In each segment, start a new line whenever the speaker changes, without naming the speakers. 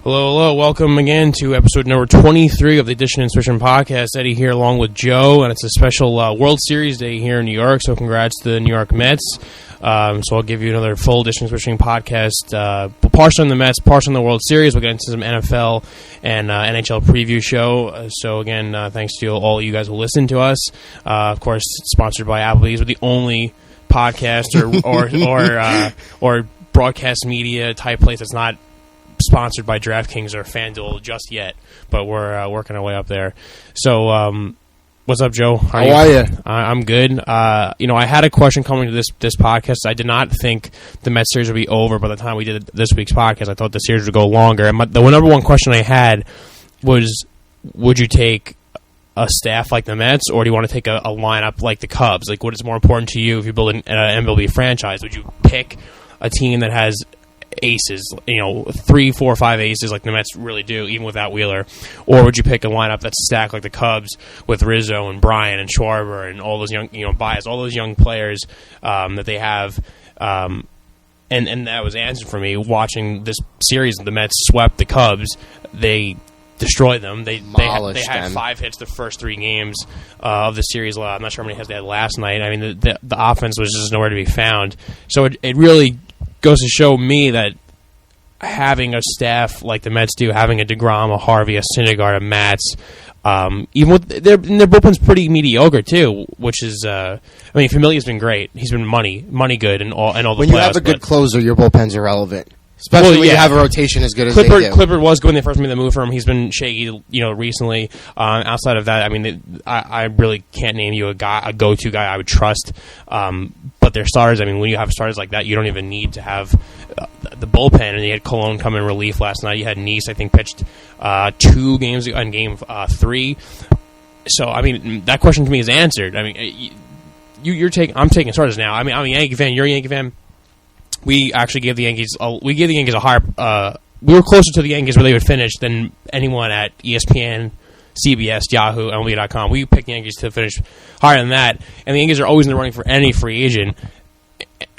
Hello. Welcome again to episode number 23 of the Edition and Swishing podcast. Eddie here along with Joe, and it's a special World Series day here in New York, so congrats to the New York Mets. So I'll give you another full Edition and Swishing podcast, partially on the Mets, partially on the World Series. We'll get into some NFL and NHL preview show. So again, thanks to all you guys who listen to us. Of course, sponsored by Applebee's. We're the only podcast or broadcast media type place that's not sponsored by DraftKings or FanDuel just yet, but we're working our way up there. So, what's up, Joe?
How are you?
I'm good. I had a question coming to this podcast. I did not think the Mets series would be over by the time we did this week's podcast. I thought the series would go longer. And the number one question I had was, would you take a staff like the Mets, or do you want to take a lineup like the Cubs? Like, what is more important to you if you build an MLB franchise? Would you pick a team that has aces, 3, 4, 5 aces like the Mets really do, even without Wheeler? Or would you pick a lineup that's stacked like the Cubs with Rizzo and Bryant and Schwarber and all those young, Baez, all those young players that they have? And that was answered for me watching this series. The Mets swept the Cubs. They destroyed them. They had 5 hits the first 3 games of the series. I'm not sure how many hits they had last night. I mean, the offense was just nowhere to be found. So it really goes to show me that having a staff like the Mets do, having a DeGrom, a Harvey, a Syndergaard, a Matz, even with their bullpen's pretty mediocre too, which is Familia's been great. He's been money good and all the playoffs.
When you have a good closer, your bullpen's irrelevant. Especially when you have a rotation as good as they do.
Clippard was good when they first made the move for him. He's been shaky, recently. Outside of that, I really can't name you a go-to guy I would trust. But their starters, when you have starters like that, you don't even need to have the bullpen. And you had Colon come in relief last night. You had Nice, I think, pitched 2 games in game 3. So, that question to me is answered. I'm taking starters now. I'm a Yankee fan. You're a Yankee fan. We actually gave the Yankees a higher. We were closer to the Yankees where they would finish than anyone at ESPN, CBS, Yahoo, MLB.com. We picked the Yankees to finish higher than that, and the Yankees are always in the running for any free agent.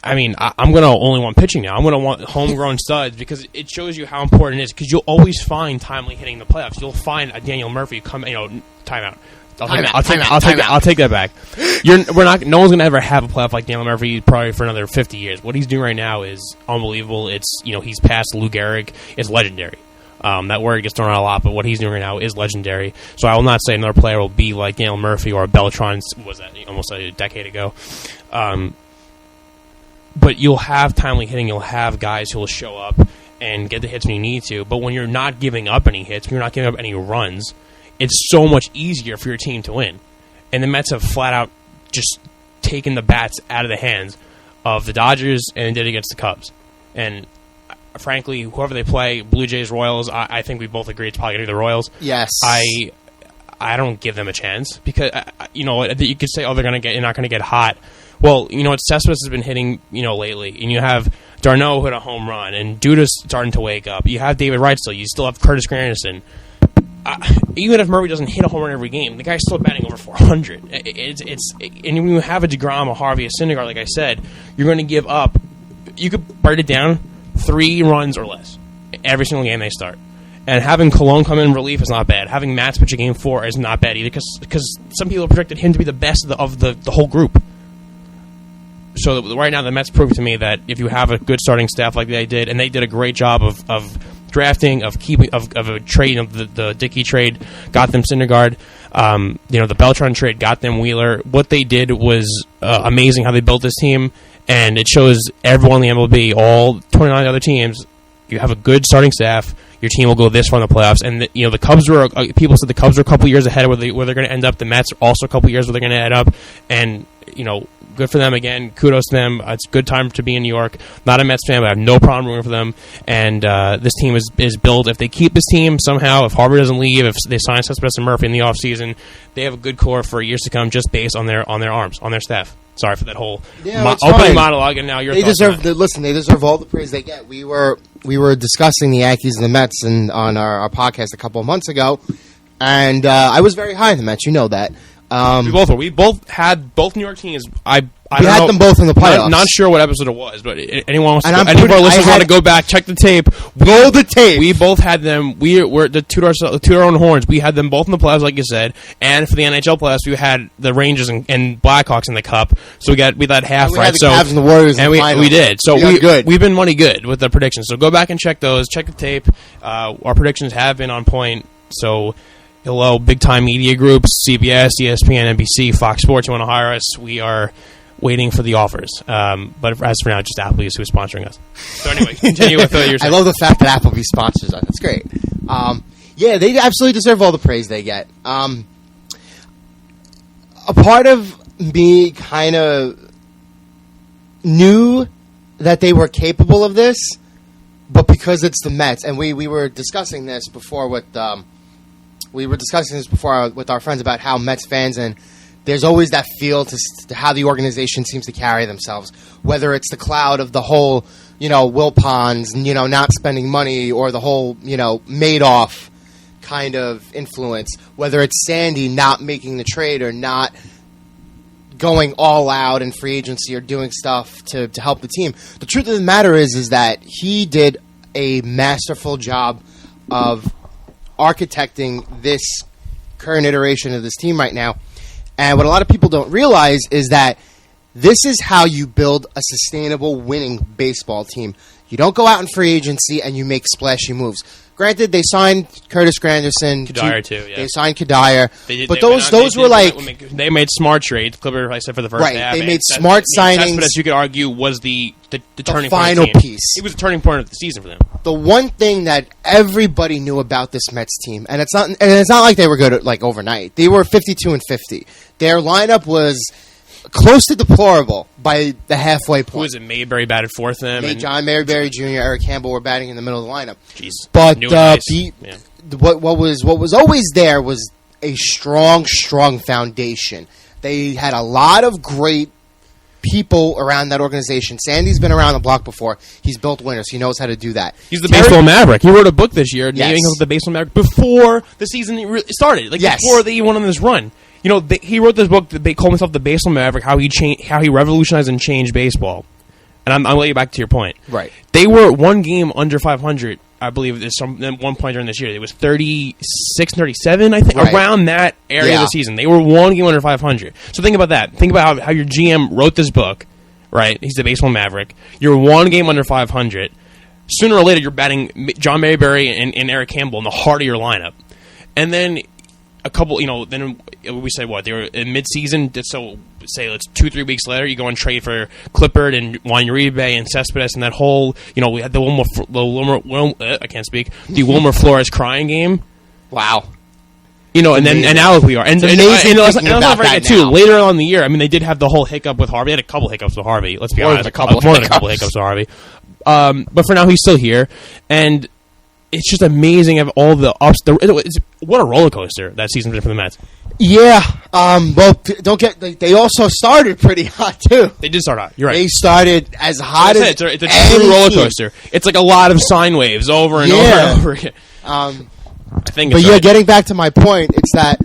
I'm going to only want pitching now. I'm going to want homegrown studs because it shows you how important it is. Because you'll always find timely hitting in the playoffs. You'll find a Daniel Murphy come. Timeout. I'll take that back. No one's gonna ever have a playoff like Daniel Murphy probably for another 50 years. What he's doing right now is unbelievable. It's he's past Lou Gehrig. It's legendary. That word gets thrown out a lot, but what he's doing right now is legendary. So I will not say another player will be like Daniel Murphy or Beltran. Was that almost a decade ago? But you'll have timely hitting. You'll have guys who will show up and get the hits when you need to. But when you're not giving up any hits, when you're not giving up any runs, it's so much easier for your team to win. And the Mets have flat out just taken the bats out of the hands of the Dodgers and did against the Cubs. And frankly, whoever they play, Blue Jays, Royals, I think we both agree it's probably going to be the Royals.
Yes.
I don't give them a chance because, you could say, you're not going to get hot. Well, Cespedes has been hitting, lately. And you have Darno hit a home run and Duda's starting to wake up. You have David Wright still. You still have Curtis Granderson. Even if Murray doesn't hit a home run every game, the guy's still batting over 400. And when you have a DeGrom, a Harvey, a Syndergaard, like I said, you're going to give up. You could write it down 3 runs or less every single game they start. And having Colon come in relief is not bad. Having Matz pitch a game 4 is not bad either because some people predicted him to be the best of the whole group. So right now the Mets prove to me that if you have a good starting staff like they did, and they did a great job of drafting, of a trade, the Dickey trade got them Syndergaard, the Beltran trade got them Wheeler. What they did was amazing how they built this team, and it shows everyone in the MLB, all 29 other teams, you have a good starting staff, your team will go this far in the playoffs. And the Cubs were people said the Cubs were a couple years ahead of where they're going to end up. The Mets are also a couple years where they're going to end up, and good for them again. Kudos to them. It's a good time to be in New York. Not a Mets fan, but I have no problem rooting for them. And this team is built. If they keep this team somehow, if Harvey doesn't leave, if they sign Cespedes and Murphy in the offseason, they have a good core for years to come just based on their arms, on their staff. Sorry for that whole opening monologue, and now you're.
They deserve all the praise they get. We were discussing the Yankees and the Mets on our podcast a couple of months ago, and I was very high on the Mets. You know that.
We both had both New York teams.
We had them both in the playoffs.
Not sure what episode it was, but anyone wants
And
to, any of our listeners want to go back, check the tape.
Roll the tape.
We both had them. We're the toot our own horns. We had them both in the playoffs, like you said, and for the NHL playoffs, we had the Rangers and Blackhawks in the Cup. So we had half
we
right.
Had the Cavs and the Warriors,
and
in the final.
we did. So
good.
We've been money good with the predictions. So go back and check those. Check the tape. Our predictions have been on point. So. Hello, big-time media groups, CBS, ESPN, NBC, Fox Sports. You want to hire us? We are waiting for the offers. But as for now, just Applebee's who is sponsoring us. So anyway, continue with your
I love the fact that Applebee's sponsors us. That's great. Yeah, they absolutely deserve all the praise they get. A part of me kind of knew that they were capable of this, but because it's the Mets, and we were discussing this before with... We were discussing this before with our friends about how Mets fans, and there's always that feel to how the organization seems to carry themselves, whether it's the cloud of the whole, Wilpons, not spending money, or the whole, Madoff kind of influence, whether it's Sandy not making the trade or not going all out in free agency or doing stuff to help the team. The truth of the matter is that he did a masterful job of architecting this current iteration of this team right now. And what a lot of people don't realize is that this is how you build a sustainable winning baseball team. You don't go out in free agency and you make splashy moves. Granted, they signed Curtis Granderson.
Kadire, too, yeah.
They signed Kadire. They
made smart trades. Clipper, I said, for the first half.
They made smart signings.
But as you could argue, was the turning
final
point of the team.
piece.
It was the turning point of the season for them.
The one thing that everybody knew about this Mets team, and it's not like they were good overnight. They were 52-50. Their lineup was close to deplorable by the halfway point.
Who was it? Mayberry batted fourth them.
John Mayberry Jr., Eric Campbell were batting in the middle of the lineup.
Jeez.
But what was always there was a strong foundation. They had a lot of great people around that organization. Sandy's been around the block before. He's built winners. He knows how to do that.
He's the baseball maverick. He wrote a book this year naming him the baseball maverick before the season started. Before they went on this run. He wrote this book that they called himself the Baseball Maverick, how he revolutionized and changed baseball. And I'll let you back to your point.
Right.
They were one game under 500, I believe, at one point during this year. It was 36, 37, I think, around that area of the season. They were one game under 500. So think about that. Think about how your GM wrote this book, right? He's the Baseball Maverick. You're one game under 500. Sooner or later, you're batting John Mayberry and Eric Campbell in the heart of your lineup. And then a couple, then we say what? They were in mid-season, so say it's 2-3 weeks later, you go and trade for Clippard and Juan Uribe and Cespedes and that whole, we had the Wilmer Flores crying game.
Wow.
And now we are. And let's not forget, too, later on in the year, they did have the whole hiccup with Harvey. They had a couple hiccups with Harvey, let's be honest. More than a couple hiccups with Harvey. But for now, he's still here. And it's just amazing of all the ups. What a roller coaster that season's been for the Mets.
Yeah. Well, they also started pretty hot too.
They did start hot. You're right.
They started as hot as
it's a true roller coaster. It's like a lot of sine waves over and over and over again. I think. But
getting back to my point, it's that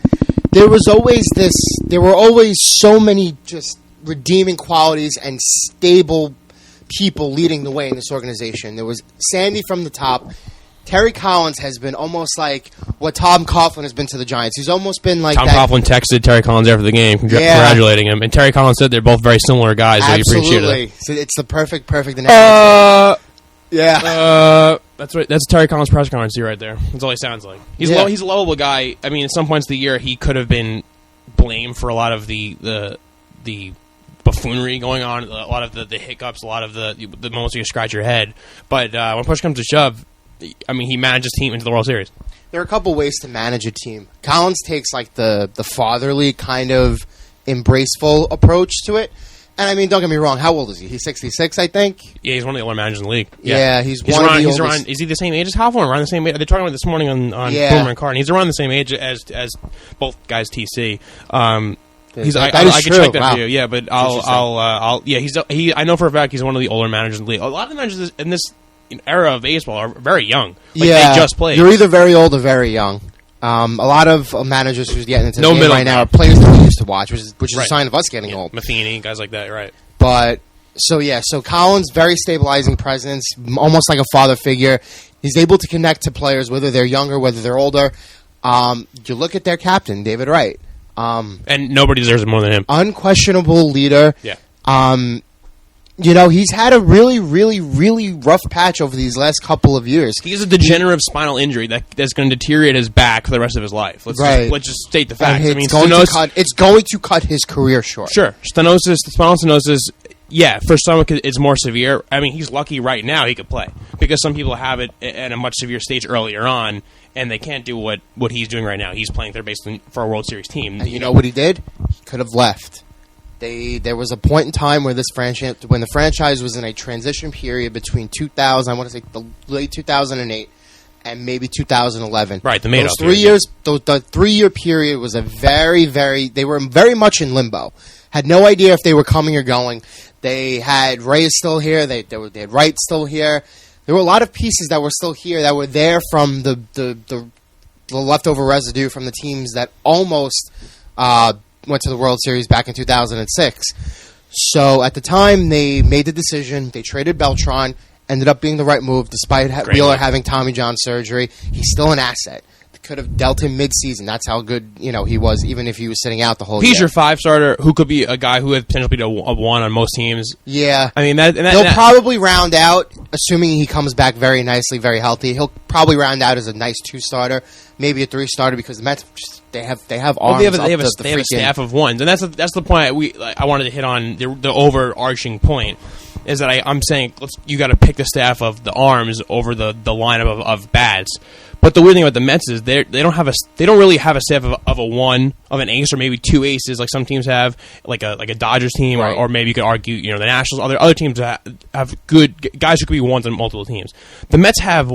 there were always so many just redeeming qualities and stable people leading the way in this organization. There was Sandy from the top. Terry Collins has been almost like what Tom Coughlin has been to the Giants. He's almost been like
Tom Coughlin texted Terry Collins after the game, congratulating him. And Terry Collins said they're both very similar guys.
Absolutely. So it's the perfect analogy.
That's right. That's Terry Collins' press conference right there. That's all he sounds like. He's a lovable guy. At some points of the year, he could have been blamed for a lot of the buffoonery going on, a lot of the hiccups, a lot of the moments where you scratch your head. But when push comes to shove, he managed his team into the World Series.
There are a couple ways to manage a team. Collins takes the fatherly kind of embraceful approach to it. And don't get me wrong, how old is he? He's 66, I think.
Yeah, he's one of the older managers in the league.
Yeah, he's one of the oldest.
Around, is he the same age as Halford? Around the same age? They're talking about this morning on Boomer and Carton. He's around the same age as both guys. TC. I can check that for you. Yeah, but I know for a fact he's one of the older managers in the league. A lot of the managers in this era of baseball are very young. They just played.
You're either very old or very young. A lot of managers who's getting into the
No
game
middle
right now
man.
are players that we used to watch, which is a
Right.
sign of us getting old.
Matheny, guys like that, right?
But so Collins, very stabilizing presence, almost like a father figure. He's able to connect to players, whether they're younger, whether they're older. You look at their captain, David Wright.
And nobody deserves it more than him.
Unquestionable leader.
Yeah.
He's had a really, really, really rough patch over these last couple of years.
He has a degenerative spinal injury that's going to deteriorate his back for the rest of his life. Let's just state the facts.
And it's going to cut his career short.
Sure. Spinal stenosis, yeah, for some it's more severe. I mean, he's lucky right now he could play because some people have it at a much severe stage earlier on, and they can't do what he's doing right now. He's playing third base for a World Series team.
And you know what he did? He could have left. There was a point in time where when the franchise was in a transition period between 2000, I want to say the late 2008, and maybe 2011.
Right, the Madoff
Those 3 years, the 3-year period was a they were very much in limbo. Had no idea if they were coming or going. They had Reyes still here. They had Wright still here. There were a lot of pieces that were still here that were there from the leftover residue from the teams that almost went to the World Series back in 2006. So at the time, they made the decision. They traded Beltran. Ended up being the right move, despite Wheeler having Tommy John surgery. He's still an asset. They could have dealt him mid-season. That's how good he was, even if he was sitting out the whole year.
He's your 5-starter who could be a guy who has potential to be a 1 on most teams.
Yeah.
I mean,
he'll probably round out, assuming he comes back very nicely, very healthy. He'll probably round out as a nice 2-starter, maybe a 3-starter, because the Mets they have arms.
They have a staff of 1s, and that's the point I wanted to hit on. The overarching point is that I'm saying you got to pick the staff of the arms over the lineup of bats. But the weird thing about the Mets is they don't really have a staff of a 1, of an ace, or maybe 2 aces like some teams have, like a Dodgers team,
right.
or maybe you could argue the Nationals, other teams that have good guys who could be 1s on multiple teams. The Mets have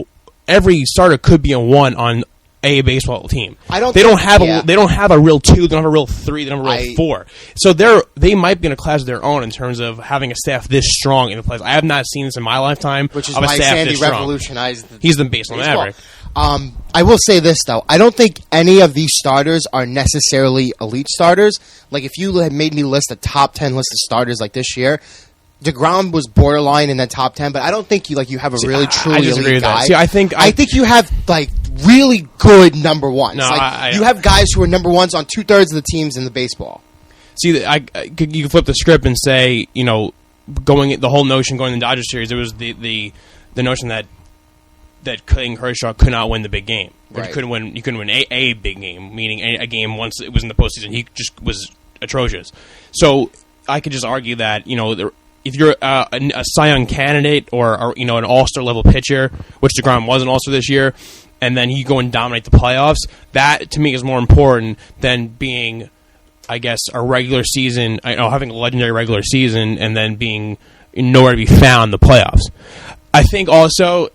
every starter could be a 1 on a baseball team. They don't have a real 2. They don't have a real 3. They don't have a real 4. So they might be in a class of their own in terms of having a staff this strong in the place. I have not seen this in my lifetime.
Which is
of a
why
staff
Sandy
this strong.
revolutionized.
He's the baseball maverick.
I will say this though: I don't think any of these starters are necessarily elite starters. Like if you had made me list a top 10 list of starters like this year, DeGrom was borderline in that top 10, but I don't think you have a really truly elite guy.
See, I think
you have really good number ones.
No,
you have guys who are number ones on 2/3 of the teams in the baseball.
See, you can flip the script and say, the whole notion going to the Dodgers series, it was the notion that Clayton Kershaw could not win the big game. Right. You couldn't win a big game, meaning a game once it was in the postseason. He just was atrocious. So I could just argue that if you're a Cy Young candidate or an All-Star level pitcher, which DeGrom was an All-Star this year, and then you go and dominate the playoffs, that to me is more important than being, I guess, a regular season, having a legendary regular season and then being nowhere to be found in the playoffs. I think also,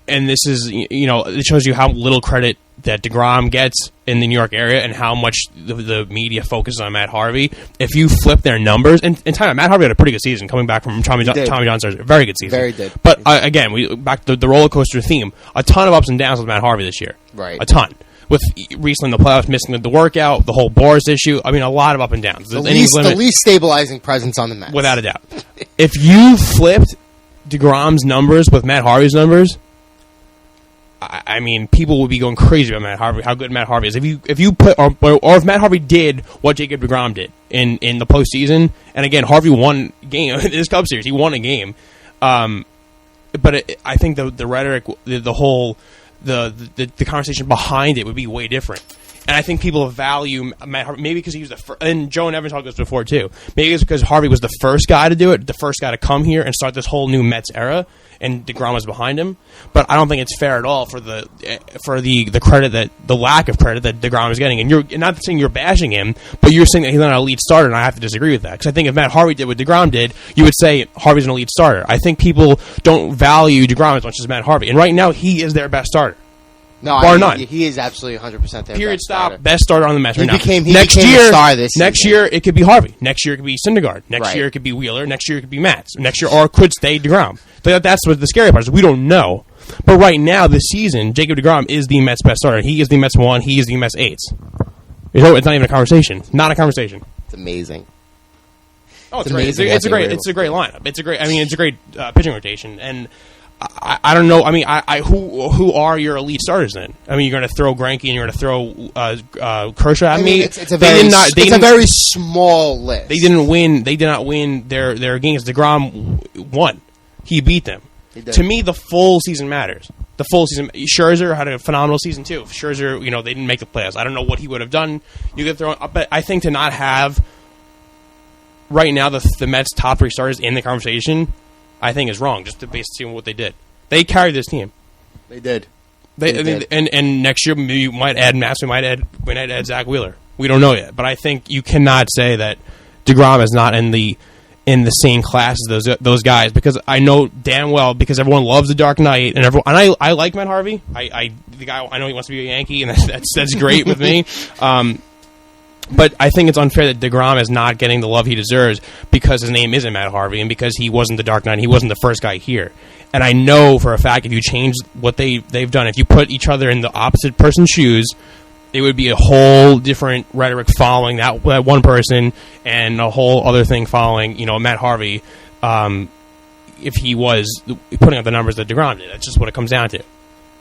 and this is, it shows you how little credit that DeGrom gets in the New York area and how much the media focuses on Matt Harvey. If you flip their numbers, and time Matt Harvey had a pretty good season coming back from Tommy John surgery. Very good season.
Very good.
But again, back to the roller coaster theme. A ton of ups and downs with Matt Harvey this year.
Right.
A ton. With recently in the playoffs missing the workout, the whole Boris issue. I mean, a lot of up and downs.
The least stabilizing presence on the Mets.
Without a doubt. If you flipped DeGrom's numbers with Matt Harvey's numbers, I mean, people would be going crazy about Matt Harvey, how good Matt Harvey is. If you put, or if Matt Harvey did what Jacob DeGrom did in the postseason, and again, Harvey won a game in this Cubs series. He won a game. But I think the rhetoric, the whole, the conversation behind it would be way different. And I think people value Matt Harvey, maybe because he was the first, and Joe and Evans talked about this before too. Maybe it's because Harvey was the first guy to do it, the first guy to come here and start this whole new Mets era, and DeGrom was behind him. But I don't think it's fair at all for the credit the lack of credit that DeGrom is getting. And you're not saying you're bashing him, but you're saying that he's not an elite starter, and I have to disagree with that. Because I think if Matt Harvey did what DeGrom did, you would say Harvey's an elite starter. I think people don't value DeGrom as much as Matt Harvey, and right now he is their best starter.
No,
bar none.
He is absolutely 100% their
period.
best
Stop.
starter.
Best starter on the Mets right now.
He became a star this season.
Next year it could be Harvey. Next year it could be Syndergaard. Next
Right.
year it could be Wheeler. Next year it could be Matz. Next year or it could stay DeGrom. That's what the scary part is. We don't know. But right now, this season, Jacob deGrom is the Mets' best starter. He is the Mets 1. He is the Mets 8. You know, it's not even a conversation. Not a conversation.
It's amazing.
Oh, it's great. It's a great lineup. It's a great pitching rotation. And I don't know. I mean, who are your elite starters then? I mean, you're going to throw Greinke and you're going to throw Kershaw at me.
It's a very small list.
They didn't win. They did not win their games. DeGrom won. He beat them. To me, the full season matters. The full season. Scherzer had a phenomenal season too. Scherzer, they didn't make the playoffs. I don't know what he would have done. You could throw, but I think to not have right now the Mets' top 3 starters in the conversation, I think is wrong. Just based on what they did, they carried this team.
They did.
And next year we might add Mass. We might add Zach Wheeler. We don't know yet, but I think you cannot say that DeGrom is not in the same class as those guys, because I know damn well, because everyone loves the Dark Knight and I like Matt Harvey. The guy, I know he wants to be a Yankee, and that's great with me. But I think it's unfair that DeGrom is not getting the love he deserves because his name isn't Matt Harvey and because he wasn't the Dark Knight. He wasn't the first guy here. And I know for a fact if you change what they've done, if you put each other in the opposite person's shoes, it would be a whole different rhetoric following that one person and a whole other thing following, Matt Harvey, if he was putting up the numbers that DeGrom did. That's just what it comes down to.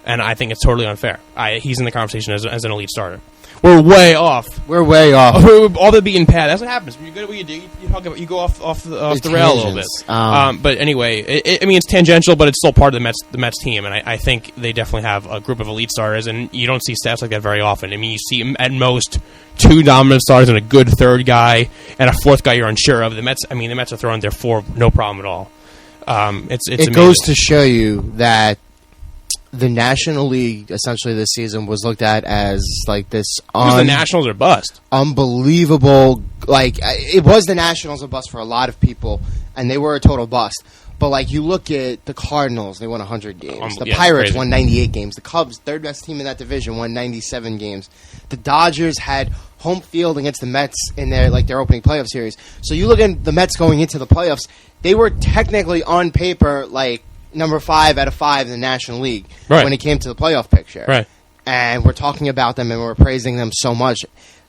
And I think it's totally unfair. He's in the conversation as an elite starter. We're way off. All the beaten path. That's what happens. When you go to what you do, you go off the rail a little bit. But anyway, it's tangential, but it's still part of the Mets team, and I think they definitely have a group of elite starters, and you don't see stats like that very often. I mean, you see at most 2 dominant starters and a good third guy, and a fourth guy you're unsure of. The Mets are throwing their 4 no problem at all. It
amazing. Goes to show you that the National League, essentially this season, was looked at as like this.
The Nationals are bust.
Unbelievable. Like, it was the Nationals a bust for a lot of people, and they were a total bust. But, like, you look at the Cardinals, they won 100 games. The Pirates won 98 games. The Cubs, third best team in that division, won 97 games. The Dodgers had home field against the Mets in their opening playoff series. So you look at the Mets going into the playoffs, they were technically on paper, like, number 5 out of 5 in the National League when it came to the playoff picture.
Right.
And we're talking about them and we're praising them so much,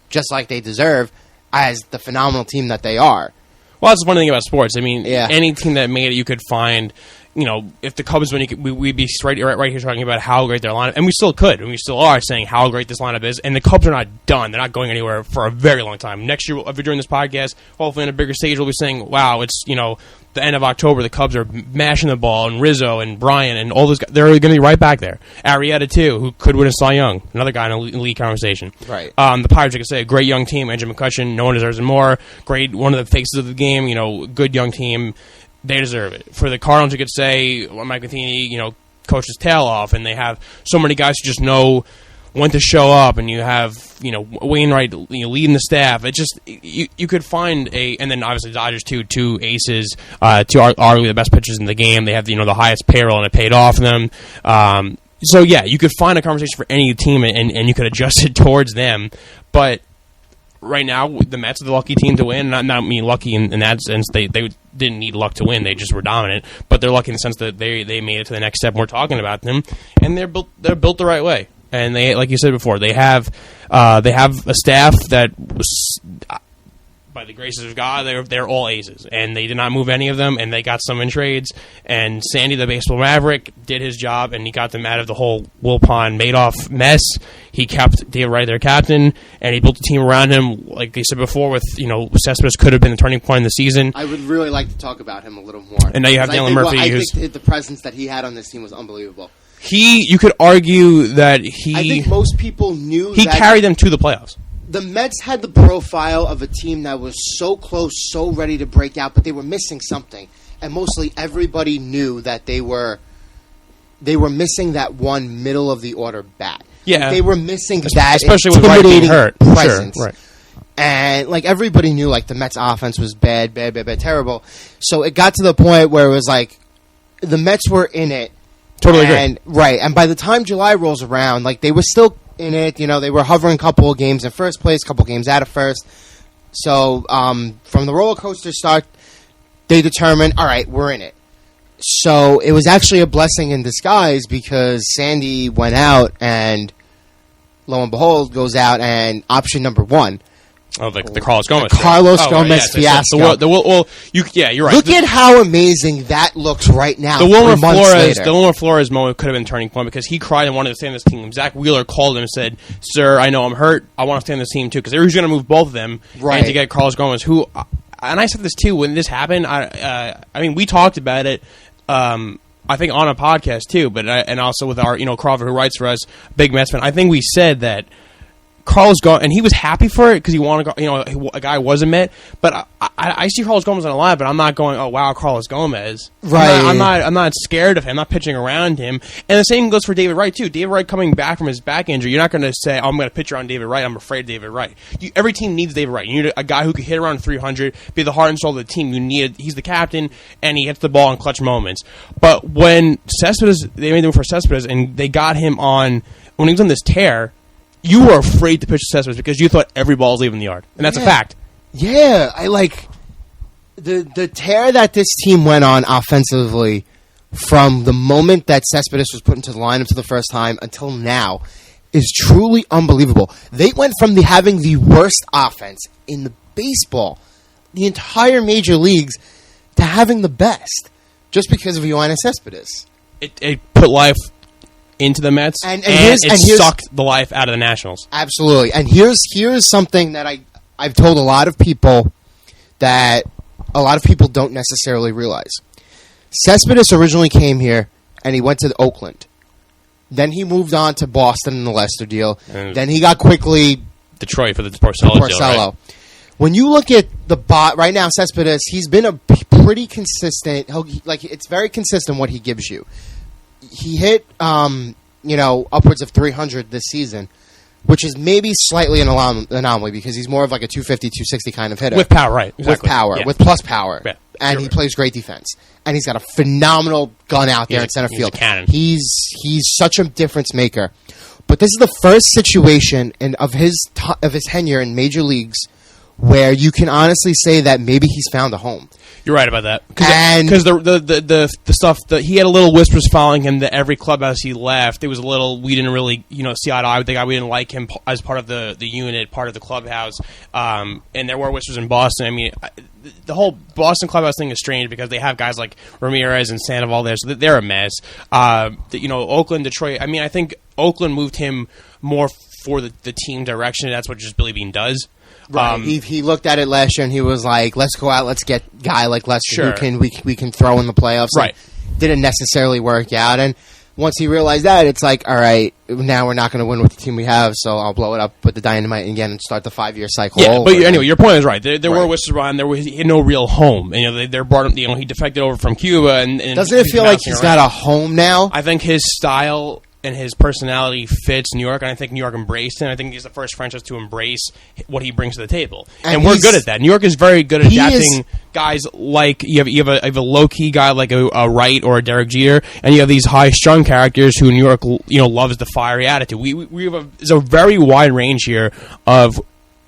just like they deserve, as the phenomenal team that they are.
Well, that's one thing about sports. I mean, any team that made it, you could find, if the Cubs win, we'd be right here talking about how great their lineup, and we still could, and we still are saying how great this lineup is, and the Cubs are not done. They're not going anywhere for a very long time. Next year, if you're doing this podcast, hopefully on a bigger stage, we'll be saying, wow, it's, the end of October, the Cubs are mashing the ball, and Rizzo and Bryant and all those guys, they're going to be right back there. Arrieta, too, who could win a Cy Young, another guy in a league conversation.
Right.
The Pirates, I could say, a great young team, Andrew McCutchen, no one deserves it more. Great, one of the faces of the game, good young team. They deserve it. For the Cardinals, you could say, Mike Matheny, coached his tail off, and they have so many guys who just know when to show up, and you have, Wainwright leading the staff. It just, you could find and then obviously Dodgers too, 2 aces, 2 arguably the best pitchers in the game. They have, the highest payroll, and it paid off them. So yeah, you could find a conversation for any team, and you could adjust it towards them. But right now, the Mets are the lucky team to win. Not mean lucky in that sense. They didn't need luck to win. They just were dominant. But they're lucky in the sense that they made it to the next step. We're talking about them, and they're built the right way. And they, like you said before, they have a staff that was, by the graces of God, they're all aces, and they did not move any of them, and they got some in trades. And Sandy, the baseball maverick, did his job, and he got them out of the whole Wilpon Madoff mess. He kept David Wright their captain, and he built a team around him. Like they said before, with Cespedes could have been the turning point in the season.
I would really like to talk about him a little more.
And now you have Dylan Murphy.
I think the presence that he had on this team was unbelievable.
You could argue that I
think most people knew
he carried them to the playoffs.
The Mets had the profile of a team that was so close, so ready to break out, but they were missing something. And mostly everybody knew that they were missing that one middle of the order bat.
Yeah,
they were missing that
especially with Wright being hurt.
Presence.
Sure, right.
And everybody knew the Mets offense was bad, terrible. So it got to the point where it was the Mets were in it.
Totally agree.
Right, and by the time July rolls around, they were still in it. They were hovering a couple of games in first place, a couple of games out of first. So from the roller coaster start, they determined, all right, we're in it. So it was actually a blessing in disguise because Sandy went out and lo and behold goes out and option number one.
Oh, the Carlos Gomez.
Carlos Gomez fiasco.
You're right.
Look at how amazing that looks right now.
The Wilmer Flores moment could have been a turning point because he cried and wanted to stay on this team. Zach Wheeler called him and said, "Sir, I know I'm hurt. I want to stay on this team too," because they were going to move both of them and to get Carlos Gomez. Who, and I said this too when this happened. I mean, we talked about it. I think on a podcast too, but and also with our Crawford who writes for us, big Mets fan. I think we said that Carlos Gomez, and he was happy for it because he wanted, a guy was a Met. But I see Carlos Gomez on a line, but I'm not going, oh wow, Carlos Gomez.
Right.
I'm not scared of him. I'm not pitching around him. And the same goes for David Wright too. David Wright coming back from his back injury, you're not going to say, oh, I'm going to pitch around David Wright. I'm afraid of David Wright. Every team needs David Wright. You need a guy who can hit around 300, be the heart and soul of the team. He's the captain, and he hits the ball in clutch moments. But when Cespedes, they made him for Cespedes, and they got him on when he was on this tear. You were afraid to pitch to Cespedes because you thought every ball was leaving the yard. And that's a fact.
Yeah, I like the tear that this team went on offensively from the moment that Cespedes was put into the lineup for the first time until now is truly unbelievable. They went from having the worst offense in the baseball, the entire major leagues, to having the best just because of Yoenis Cespedes.
It put life into the Mets, and it sucked the life out of the Nationals.
Absolutely. And here's something that I've told a lot of people that a lot of people don't necessarily realize. Cespedes originally came here, and he went to Oakland. Then he moved on to Boston in the Lester deal. And then he got quickly
Detroit for the Porcello deal, right?
When you look at the bot right now, Cespedes, he's been a pretty consistent. It's very consistent what he gives you. He hit, upwards of 300 this season, which is maybe slightly an anomaly because he's more of like a 250, 260 kind of hitter.
With power, right. Exactly.
With power, with plus power.
Yeah.
And he plays great defense. And he's got a phenomenal gun out there in center field.
He's a cannon.
He's such a difference maker. But this is the first situation of his tenure in major leagues where you can honestly say that maybe he's found a home.
You're right about that. Because the stuff that he had a little whispers following him that every clubhouse he left, it was a little, we didn't really see eye to eye with the guy. We didn't like him as part of the unit, part of the clubhouse. And there were whispers in Boston. I mean, the whole Boston clubhouse thing is strange because they have guys like Ramirez and Sandoval there, so they're a mess. Oakland, Detroit. I mean, I think Oakland moved him more for the team direction. And that's what just Billy Beane does.
Right. He looked at it last year and he was like, "Let's go out. Let's get a guy like Lester who we can throw in the playoffs."
Right.
Didn't necessarily work out, and once he realized that, it's like, all right, now we're not going to win with the team we have, so I'll blow it up with the dynamite again and start the 5-year cycle.
Yeah, but anyway, your point is right. There were whispers around. He had no real home. And, they brought him. He defected over from Cuba, and
doesn't it feel like he's got a home now?
I think his style and his personality fits New York, and I think New York embraced him. I think he's the first franchise to embrace what he brings to the table, and we're good at that. New York is very good at adapting guys like you have a low key guy like a Wright or a Derek Jeter, and you have these high strung characters who New York loves the fiery attitude. There's a very wide range here of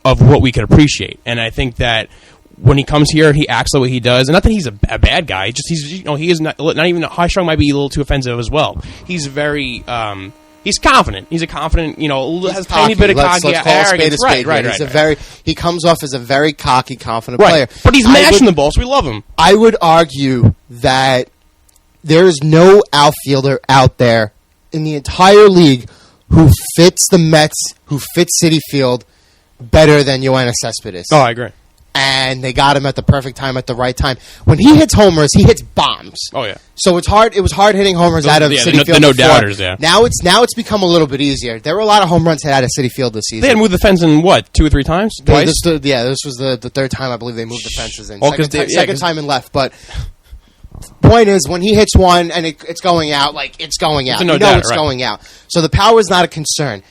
what we could appreciate, and I think that when he comes here, he acts the way he does, and not that he's a bad guy. He is not even high strung. Might be a little too offensive as well. He's very he's confident. He's a confident. Has a tiny bit of cocky arrogance. Right.
He comes off as a very cocky, confident player.
But he's mashing the ball, so we love him.
I would argue that there is no outfielder out there in the entire league who fits the Mets, who fits Citi Field better than Yoenis Cespedes.
Oh, I agree.
And they got him at the perfect time, at the right time. When he hits homers, he hits bombs.
Oh yeah.
So it's hard. It was hard hitting homers out of Citi Field.
No doubters. Yeah.
Now it's become a little bit easier. There were a lot of home runs hit out of Citi Field this season.
They had moved the fence in 2 or 3 times. Twice.
This was the third time I believe they moved the fences in.
Second
time in left, but. Point is, when he hits one and it's going out, it's going out. It's going out. So the power is not a concern.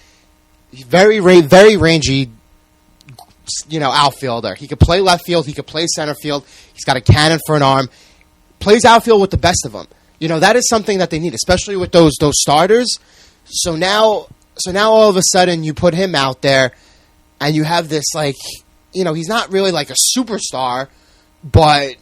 Very rangy. Outfielder. He could play left field. He could play center field. He's got a cannon for an arm. Plays outfield with the best of them. That is something that they need, especially with those starters. So now all of a sudden you put him out there, and you have this he's not really like a superstar, but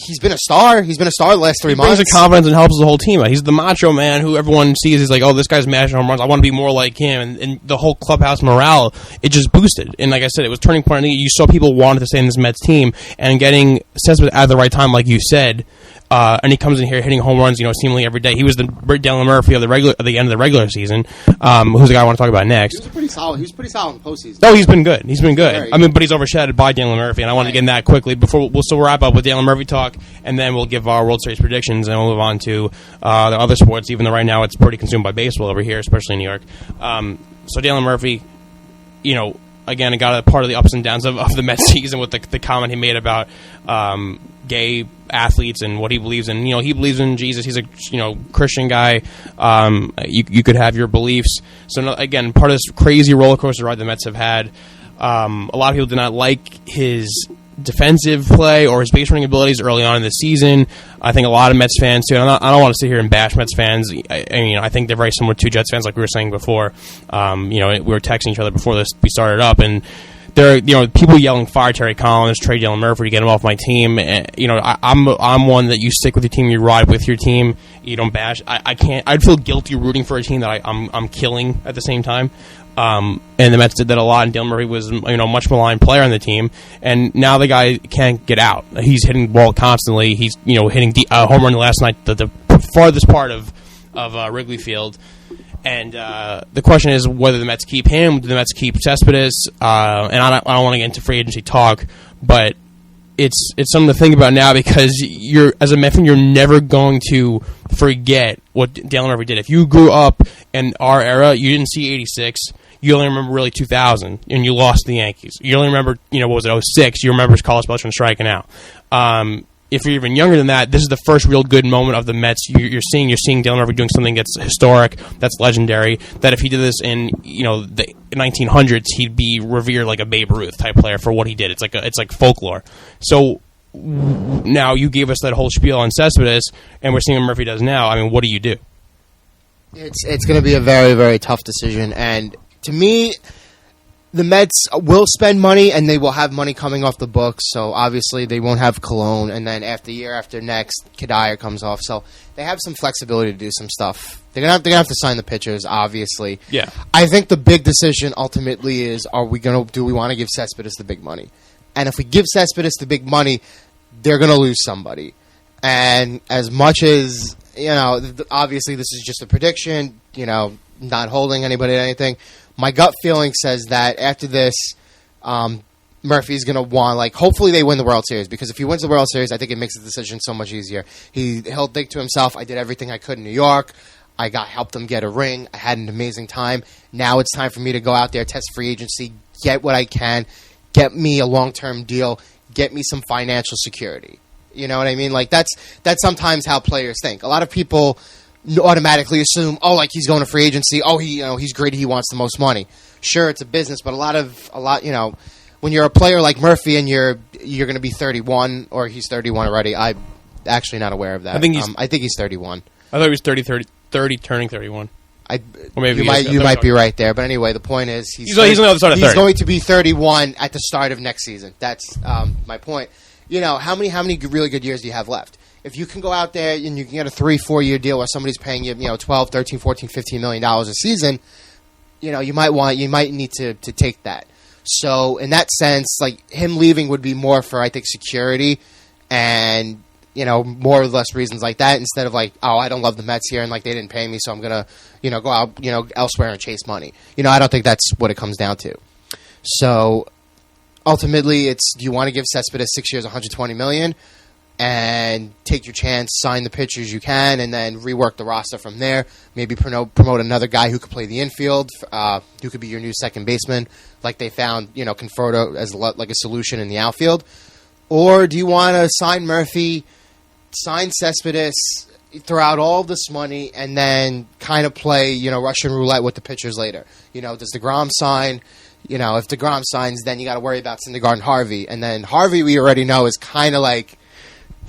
he's been a star. He's been a star the last 3 months.
He brings the confidence and helps the whole team. He's the macho man who everyone sees. He's like, oh, this guy's mashing home runs. I want to be more like him. And the whole clubhouse morale, it just boosted. And like I said, it was turning point. You saw people wanted to stay in this Mets team, and getting Cespedes at the right time, like you said. And he comes in here hitting home runs, seemingly every day. He was the Dylan Murphy of the end of the regular season. Who's the guy I want to talk about next?
He was pretty solid. He was pretty solid in the postseason.
Oh, he's been good. He's been good. But he's overshadowed by Dylan Murphy, and I wanted to get in that quickly before we'll still wrap up with Dylan Murphy talk, and then we'll give our World Series predictions, and we'll move on to the other sports. Even though right now it's pretty consumed by baseball over here, especially in New York. So Dylan Murphy, again, it got a part of the ups and downs of the Mets season with the comment he made about gay athletes and what he believes in. He believes in Jesus. He's a Christian guy. You could have your beliefs. So again, part of this crazy roller coaster ride the Mets have had. A lot of people did not like his defensive play or his base running abilities early on in the season. I think a lot of Mets fans too. And I don't want to sit here and bash Mets fans. I think they're very similar to Jets fans, like we were saying before. We were texting each other before we started up, and there are people yelling, "Fire Terry Collins, trade Dylan Murphy to get him off my team." And, I'm one that you stick with your team, you ride with your team, you don't bash. I can't. I'd feel guilty rooting for a team that I'm killing at the same time. And the Mets did that a lot, and Dylan Murphy was a much maligned player on the team, and now the guy can't get out. He's hitting the ball constantly. He's hitting home run last night, the farthest part of Wrigley Field. And the question is whether the Mets keep him, do the Mets keep Cespedes? And I don't want to get into free agency talk, but it's something to think about now, because as a Met fan, you're never going to forget what Dylan Murphy did. If you grew up in our era, you didn't see 86. You only remember really 2000, and you lost the Yankees. You only remember, what was it, 06? You remember Carlos Beltran striking out. If you're even younger than that, this is the first real good moment of the Mets. You're seeing Dylan Murphy doing something that's historic, that's legendary. That if he did this in the 1900s, he'd be revered like a Babe Ruth type player for what he did. It's like folklore. So now you gave us that whole spiel on Cespedes, and we're seeing what Murphy does now. I mean, what do you do?
It's going to be a very, very tough decision, and to me, the Mets will spend money, and they will have money coming off the books. So obviously, they won't have Cologne, and then after next, Kadire comes off. So they have some flexibility to do some stuff. They're gonna have to sign the pitchers, obviously.
Yeah.
I think the big decision ultimately is: do we want to give Cespedes the big money? And if we give Cespedes the big money, they're gonna lose somebody. And as much as obviously this is just a prediction. Not holding anybody to anything. My gut feeling says that after this, Murphy's going to want, hopefully they win the World Series, because if he wins the World Series, I think it makes the decision so much easier. He'll think to himself, I did everything I could in New York. I helped them get a ring. I had an amazing time. Now it's time for me to go out there, test free agency, get what I can, get me a long-term deal, get me some financial security. You know what I mean? That's sometimes how players think. A lot of people automatically assume, he's going to free agency. He's greedy. He wants the most money. Sure, it's a business, but a lot, when you're a player like Murphy and you're going to be 31, or he's 31 already. I'm actually not aware of that. I think he's 31.
I thought he was 30 turning 31.
Or maybe you might be right there. But anyway, the point is he's
on the other side of 30.
He's going to be 31 at the start of next season. That's my point. How many really good years do you have left? If you can go out there and you can get a 3-4 year deal where somebody's paying you, $12, $13, $14, $15 million a season, you might need to take that. So in that sense, him leaving would be more for, I think, security and more or less reasons like that, instead of I don't love the Mets here and they didn't pay me, so I'm gonna go out elsewhere and chase money. I don't think that's what it comes down to. So ultimately, it's, do you want to give Cespedes 6 years, $120 million? And take your chance, sign the pitchers you can, and then rework the roster from there. Maybe promote another guy who could play the infield, who could be your new second baseman, like they found, Conforto as a solution in the outfield. Or do you want to sign Murphy, sign Cespedes, throw out all this money, and then kind of play, Russian roulette with the pitchers later? Does DeGrom sign? If DeGrom signs, then you got to worry about Syndergaard and Harvey. And then Harvey, we already know, is kind of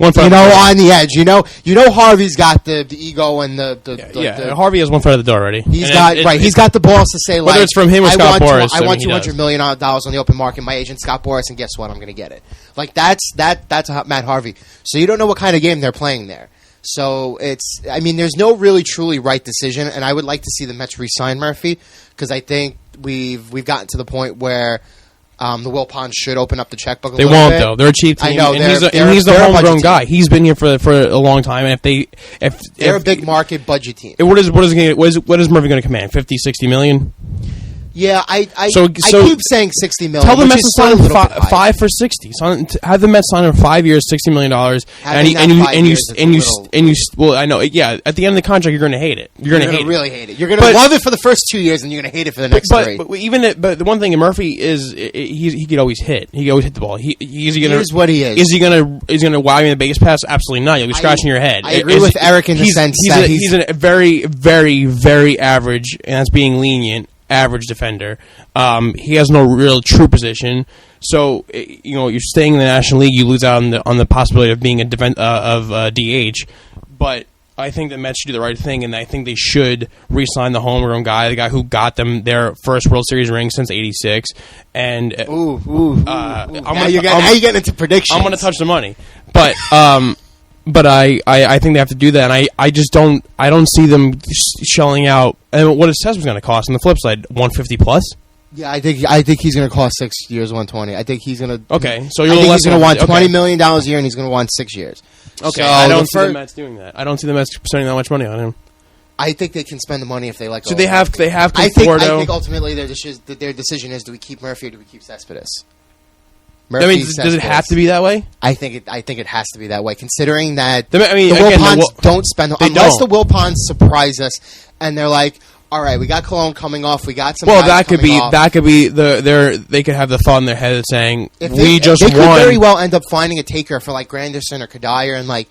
One foot
on the edge. You know Harvey's got the ego and the
Harvey has one foot at the door already.
He's got the balls to say,
whether
like,
it's from him or Scott Boras.
I want $200 million on the open market. My agent Scott Boras, and guess what? I'm going to get it. Like that's Matt Harvey. So you don't know what kind of game they're playing there. So there's no really truly right decision, and I would like to see the Mets re-sign Murphy because I think we've gotten to the point where the Wilpons should open up the checkbook.
They won't though. They're a cheap team.
I know,
and he's the homegrown guy. He's been here for a long time, and if
they're a big market budget team.
What is Murphy going to command? 50, 60 million?
Yeah, I keep saying $60 million.
Tell the Mets to sign him 5 for 60. Have the Mets sign him 5 years, $60 million, well, I know, yeah. At the end of the contract, you're going to hate it. You're going to
really hate it. You're going to love it for the first 2 years, and you're going to hate it for the next 3.
But the one thing in Murphy is he could always hit. He could always hit the ball.
Here's what he is.
Is he going to wow you in the biggest pass? Absolutely not. You'll be scratching your head.
I agree with Eric in the sense that
he's a very, very, very average, and that's being lenient. Average defender. He has no real true position. So you're staying in the National League. You lose out on the possibility of being a DH. But I think the Mets should do the right thing, and I think they should re-sign the homegrown guy, the guy who got them their first World Series ring since '86. And
now you're getting into predictions.
I'm going to touch the money, but. But I think they have to do that, and I just don't see them shelling out. And what is Cespedes going to cost? On the flip side, 150 plus.
Yeah, I think he's going to cost 6 years, 120. I think he's going to.
Okay, so
he's going to want $20 million a year, and he's going to want 6 years.
Okay, so I don't see the Mets doing that. I don't see the Mets spending that much money on him.
I think they can spend the money if they like.
So they have.
I think ultimately their decision is: do we keep Murphy or do we keep Cespedes?
Does it have to be that way?
I think it has to be that way, considering that
the
Wilpons don't spend unless the Wilpons surprise us and they're like, all right, we got Cologne coming off, we got some.
Well,
guys
that could be they could have the thought in their head saying
they
won.
Could very well end up finding a taker for like Granderson or Kadire and like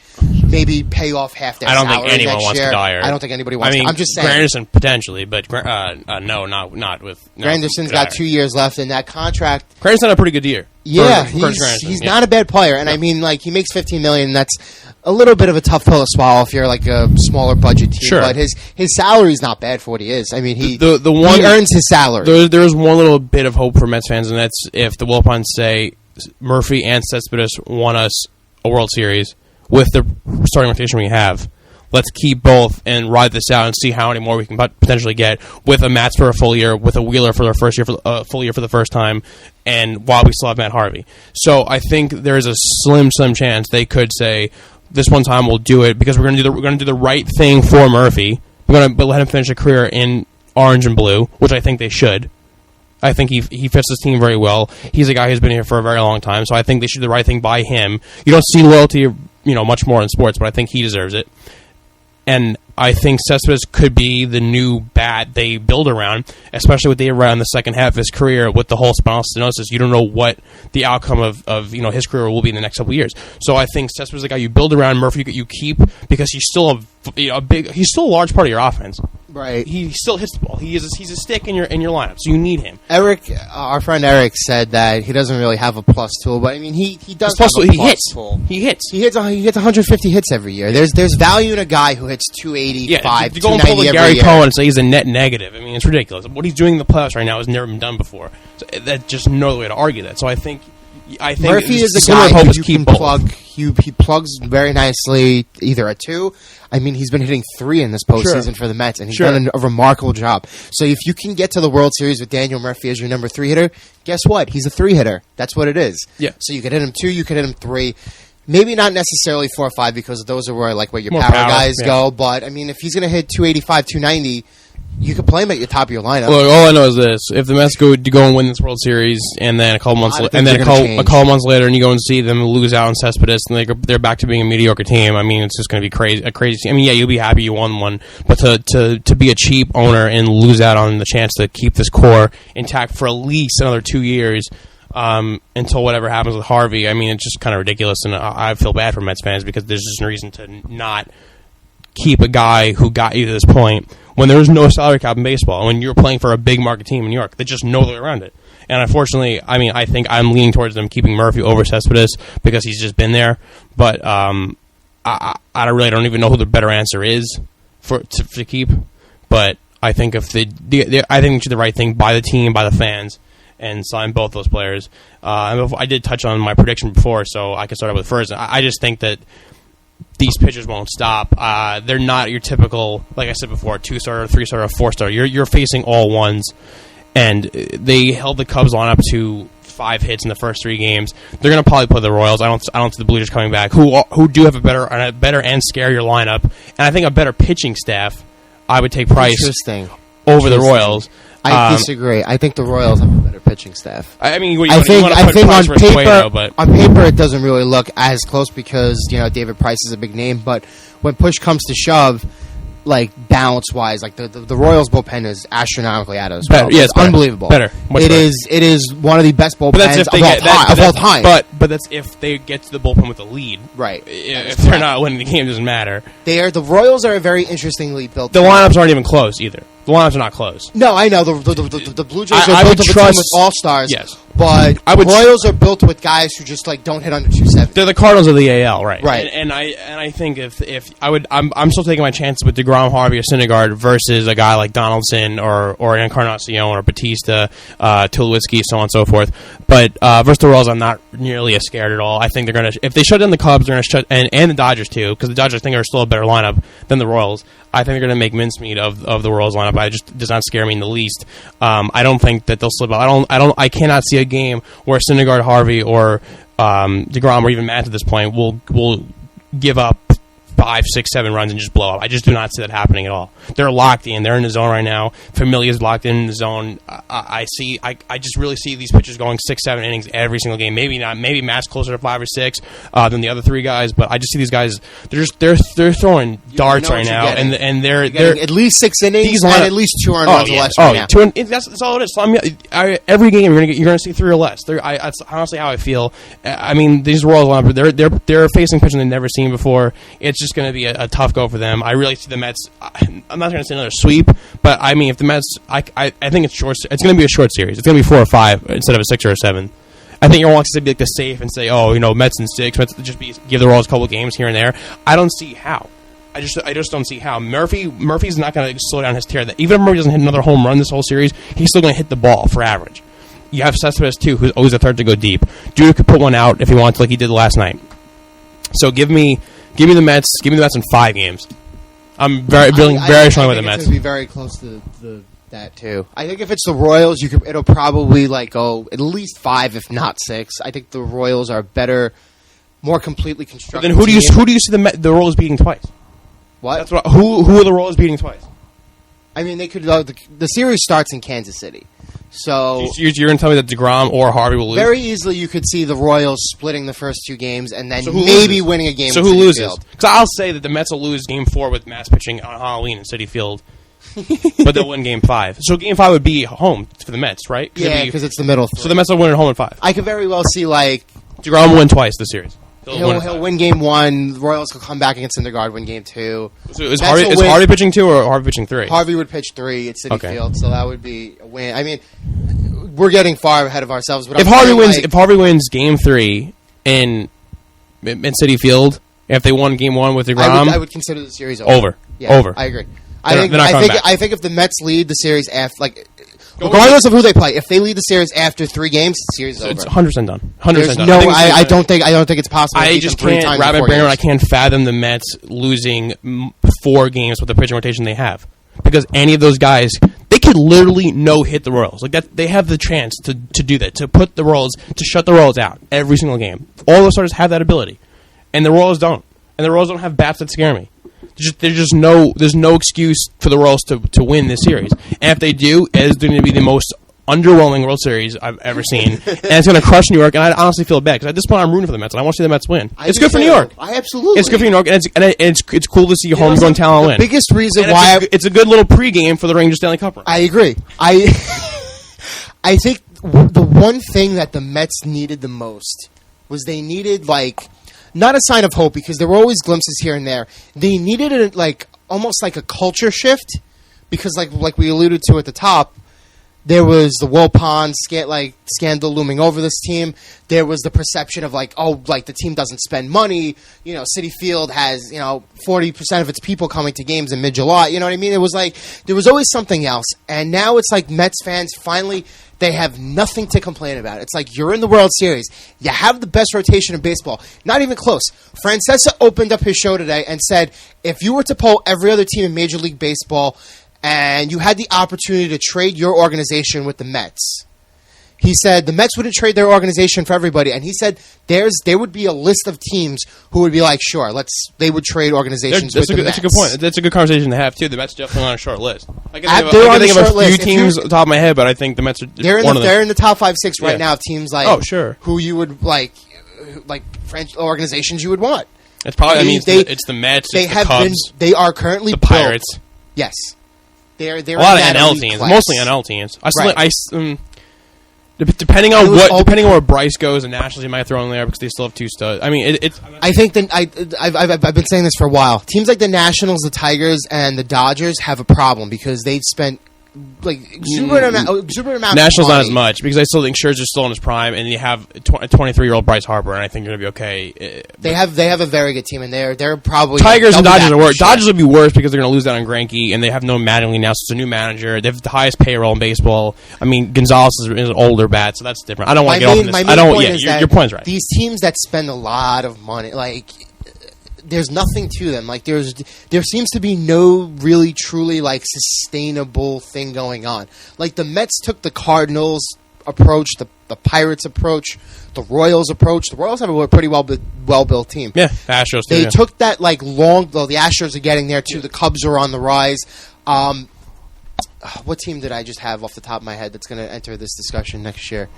maybe pay off half their salary.
I don't think anyone wants Kadire.
I don't think anybody wants. I'm just saying
Granderson potentially, but no, not with.
Granderson's got 2 years left in that contract.
Granderson's had a pretty good year.
Yeah, he's not a bad player, and I mean, like he makes $15 million. That's a little bit of a tough pill to swallow if you're like a smaller budget team.
Sure.
But his salary is not bad for what he is. I mean, he earns his salary.
There is one little bit of hope for Mets fans, and that's if the Wilpons say Murphy and Cespedes won us a World Series with the starting rotation we have. Let's keep both and ride this out and see how many more we can potentially get with a Mats for a full year, with a Wheeler for their first year, full year for the first time, and while we still have Matt Harvey. So I think there is a slim chance they could say this one time we'll do it because we're going to do the right thing for Murphy. We're going to let him finish a career in orange and blue, which I think they should. I think he fits this team very well. He's a guy who's been here for a very long time, so I think they should do the right thing by him. You don't see loyalty, much more in sports, but I think he deserves it. And I think Cespedes could be the new bat they build around, especially with around the second half of his career with the whole spinal stenosis. You don't know what the outcome of his career will be in the next couple of years. So I think Cespedes is the guy you build around. Murphy you keep because he's still he's still a large part of your offense.
Right.
He still hits the ball. He's a stick in your lineup, so you need him.
Eric, our friend Eric, said that he doesn't really have a plus tool, but I mean he does. Have a plus tool.
He hits
150 hits every year. There's value in a guy who hits 285,
to go and pull the Gary Cohen and say he's a net negative. I mean, it's ridiculous. What he's doing in the playoffs right now has never been done before. So that's just no way to argue that. So I think
Murphy is a guy who you can plug. He plugs very nicely either at 2. I mean, he's been hitting 3 in this postseason for the Mets, and he's done a remarkable job. So if you can get to the World Series with Daniel Murphy as your number 3 hitter, guess what? He's a 3 hitter. That's what it is.
Yeah.
So you could hit him 2, you could hit him 3. Maybe not necessarily 4 or 5 because those are where your power guys go. But I mean, if he's going to hit 285, 290, you could play him at the top of your lineup.
Look, all I know is this: if the Mets go and win this World Series, and then a couple months later, and you go and see them lose out on Cespedes, and they're back to being a mediocre team. I mean, it's just going to be a crazy team. I mean, yeah, you'll be happy you won one, but to be a cheap owner and lose out on the chance to keep this core intact for at least another 2 years. Until whatever happens with Harvey, I mean, it's just kind of ridiculous, and I feel bad for Mets fans because there's just no reason to not keep a guy who got you to this point when there was no salary cap in baseball, when you were playing for a big market team in New York. There's just no way around it. And unfortunately, I mean, I think I'm leaning towards them keeping Murphy over Cespedes because he's just been there. But I don't even know who the better answer is to keep. But I think if I think they do the right thing by the team, by the fans, and sign both those players. I did touch on my prediction before, so I can start out with first. I just think that these pitchers won't stop. They're not your typical, like I said before, 2-star, 3-star, or 4-star. You're facing all ones, and they held the Cubs lineup to 5 hits in the first 3 games. They're going to probably play the Royals. I don't see the Blue Jays coming back, who do have a better and scarier lineup, and I think a better pitching staff. I would take Price over the Royals.
I disagree. I think the Royals have a better pitching staff.
I mean,
I think on paper it doesn't really look as close because David Price is a big name, but when push comes to shove, like balance wise, like the Royals bullpen is astronomically out of this world.
Yeah,
it's unbelievable.
Better.
It is one of the best bullpens of all time.
But that's if they get to the bullpen with a lead,
right?
If they're not winning the game, it doesn't matter.
The Royals are a very interestingly built.
The lineups aren't even close either. The lineups are not close.
No, I know the Blue Jays are built with all-stars.
Yes,
but Royals are built with guys who just don't hit under 270.
They're the Cardinals of the AL, right?
Right.
And I think if I'm still taking my chances with DeGrom, Harvey, or Syndergaard versus a guy like Donaldson or Encarnacion or Batista, Tulowitzki, so on and so forth. But versus the Royals, I'm not nearly as scared at all. I think they're gonna if they shut down the Cubs, they're gonna shut and the Dodgers too, because the Dodgers I think are still a better lineup than the Royals. I think they're going to make mincemeat of the Royals lineup. It does not scare me in the least. I don't think that they'll slip out. I cannot see a game where Syndergaard, Harvey, or DeGrom, or even Matt at this point will give up 5, 6, 7 runs and just blow up. I just do not see that happening at all. They're locked in. They're in the zone right now. Familia's locked in the zone. I just really see these pitchers going 6, 7 innings every single game. Maybe not. Maybe Matt's closer to 5 or 6 than the other 3 guys. But I just see these guys. They're throwing darts right now, and they're
at least 6 innings and at least 2 runs or less.
That's all it is. So every game you're gonna see 3 or less. That's honestly how I feel. I mean, these Royals, they're facing pitching they've never seen before. It's just going to be a tough go for them. I really see the Mets. I'm not going to say another sweep, but I mean, if the Mets, I think it's short. It's going to be a short series. It's going to be 4 or 5 instead of a 6 or a 7. I think everyone wants to be like the safe and say, Mets and 6. Mets just give the Royals a couple of games here and there. I don't see how. I just don't see how. Murphy's not going to slow down his tear. Even if Murphy doesn't hit another home run this whole series, he's still going to hit the ball for average. You have Cespedes too, who's always a third to go deep. Duda could put one out if he wants, like he did last night. So give me the Mets. Give me the Mets in 5 games. I'm very strong with the Mets.
It's going to be very close to that too. I think if it's the Royals, it'll probably go at least 5, if not 6. I think the Royals are better, more completely constructed.
Then who do you see the Royals beating twice?
What?
Who are the Royals beating twice?
I mean, they could. The series starts in Kansas City. So
you're going to tell me that DeGrom or Harvey will lose?
Very easily, you could see the Royals splitting the first 2 games and then maybe winning a game.
So who loses? Because I'll say that the Mets will lose Game 4 with Mass pitching on Halloween in Citi Field, but they'll win Game 5. So Game 5 would be home for the Mets, right?
Yeah, because it's the middle 3.
So the Mets will win at home in 5.
I could very well see
DeGrom win twice this series.
He'll win Game 1. The Royals will come back against Syndergaard, win Game 2.
So is Harvey pitching 2 or Harvey pitching 3?
Harvey would pitch 3 at Citi Field, so that would be a win. I mean, we're getting far ahead of ourselves. But if
Harvey wins Game 3 in Citi Field, if they won Game 1 with DeGrom,
I would consider the series over.
Yeah, over.
I agree. I think if the Mets lead the series after, regardless of who they play, if they lead the series after 3 games, the series is over.
It's 100% done. 100% done.
No, I don't think it's possible.
I just can't. Rabbit Brainer, I can't fathom the Mets losing 4 games with the pitching rotation they have, because any of those guys, they could literally no-hit the Royals. Like that, they have the chance to do that, to put the Royals, to shut the Royals out every single game. All the starters have that ability, and the Royals don't. And the Royals don't have bats that scare me. There's no excuse for the Royals to win this series. And if they do, it is going to be the most underwhelming World Series I've ever seen. And it's going to crush New York, and I honestly feel bad, because at this point I'm rooting for the Mets, and I want to see the Mets win. It's good for New York.
Absolutely.
It's good for New York, and it's cool to see homegrown talent win.
The biggest reason why...
It's a good little pregame for the Rangers Stanley Cup run.
I agree. I think the one thing that the Mets needed the most was they needed, not a sign of hope, because there were always glimpses here and there. They needed almost like a culture shift, because like we alluded to at the top, There was the Wilpon scandal looming over this team. There was the perception of the team doesn't spend money. Citi Field has 40% of its people coming to games in mid-July. You know what I mean? It was there was always something else, and now it's like Mets fans finally they have nothing to complain about. It's like you're in the World Series. You have the best rotation in baseball. Not even close. Francesa opened up his show today and said, if you were to poll every other team in Major League Baseball and you had the opportunity to trade your organization with the Mets, he said the Mets wouldn't trade their organization for everybody. And he said there would be a list of teams who would be like, sure, they would trade organizations with the Mets.
That's a good point. That's a good conversation to have, too. The Mets are definitely on a short list. I can think of a few teams on the top of my head, but I think the Mets are one of them.
They're in the top 5-6 right now of teams
who
you would like French organizations you would want.
It's probably it's the Mets, it's the Cubs.
They are currently
the Pirates.
Yes. They're
a lot of NL teams, mostly NL teams. Depending on where Bryce goes, and Nationals you might throw in there because they still have two studs. I mean,
I think that I've been saying this for a while. Teams like the Nationals, the Tigers, and the Dodgers have a problem because they've spent exuberant amount.
Nationals not as much because I still think Scherzer's still in his prime, and you have a 23-year-old Bryce Harper, and I think you're gonna be okay.
They have a very good team, and they're probably
Tigers and Dodgers are worse. Dodgers will be worse because they're gonna lose out on Greinke, and they have no Mattingly now, so it's a new manager. They have the highest payroll in baseball. I mean, Gonzalez is an older bat, so that's different. I don't want to get off this. I don't. Yeah, your point's right.
These teams that spend a lot of money, there's nothing to them. There seems to be no really truly sustainable thing going on. The Mets took the Cardinals approach, the Pirates approach, the Royals approach. The Royals have a pretty well built team.
Yeah, the Astros too.
They took that the Astros are getting there too. The Cubs are on the rise. What team did I just have off the top of my head that's going to enter this discussion next year?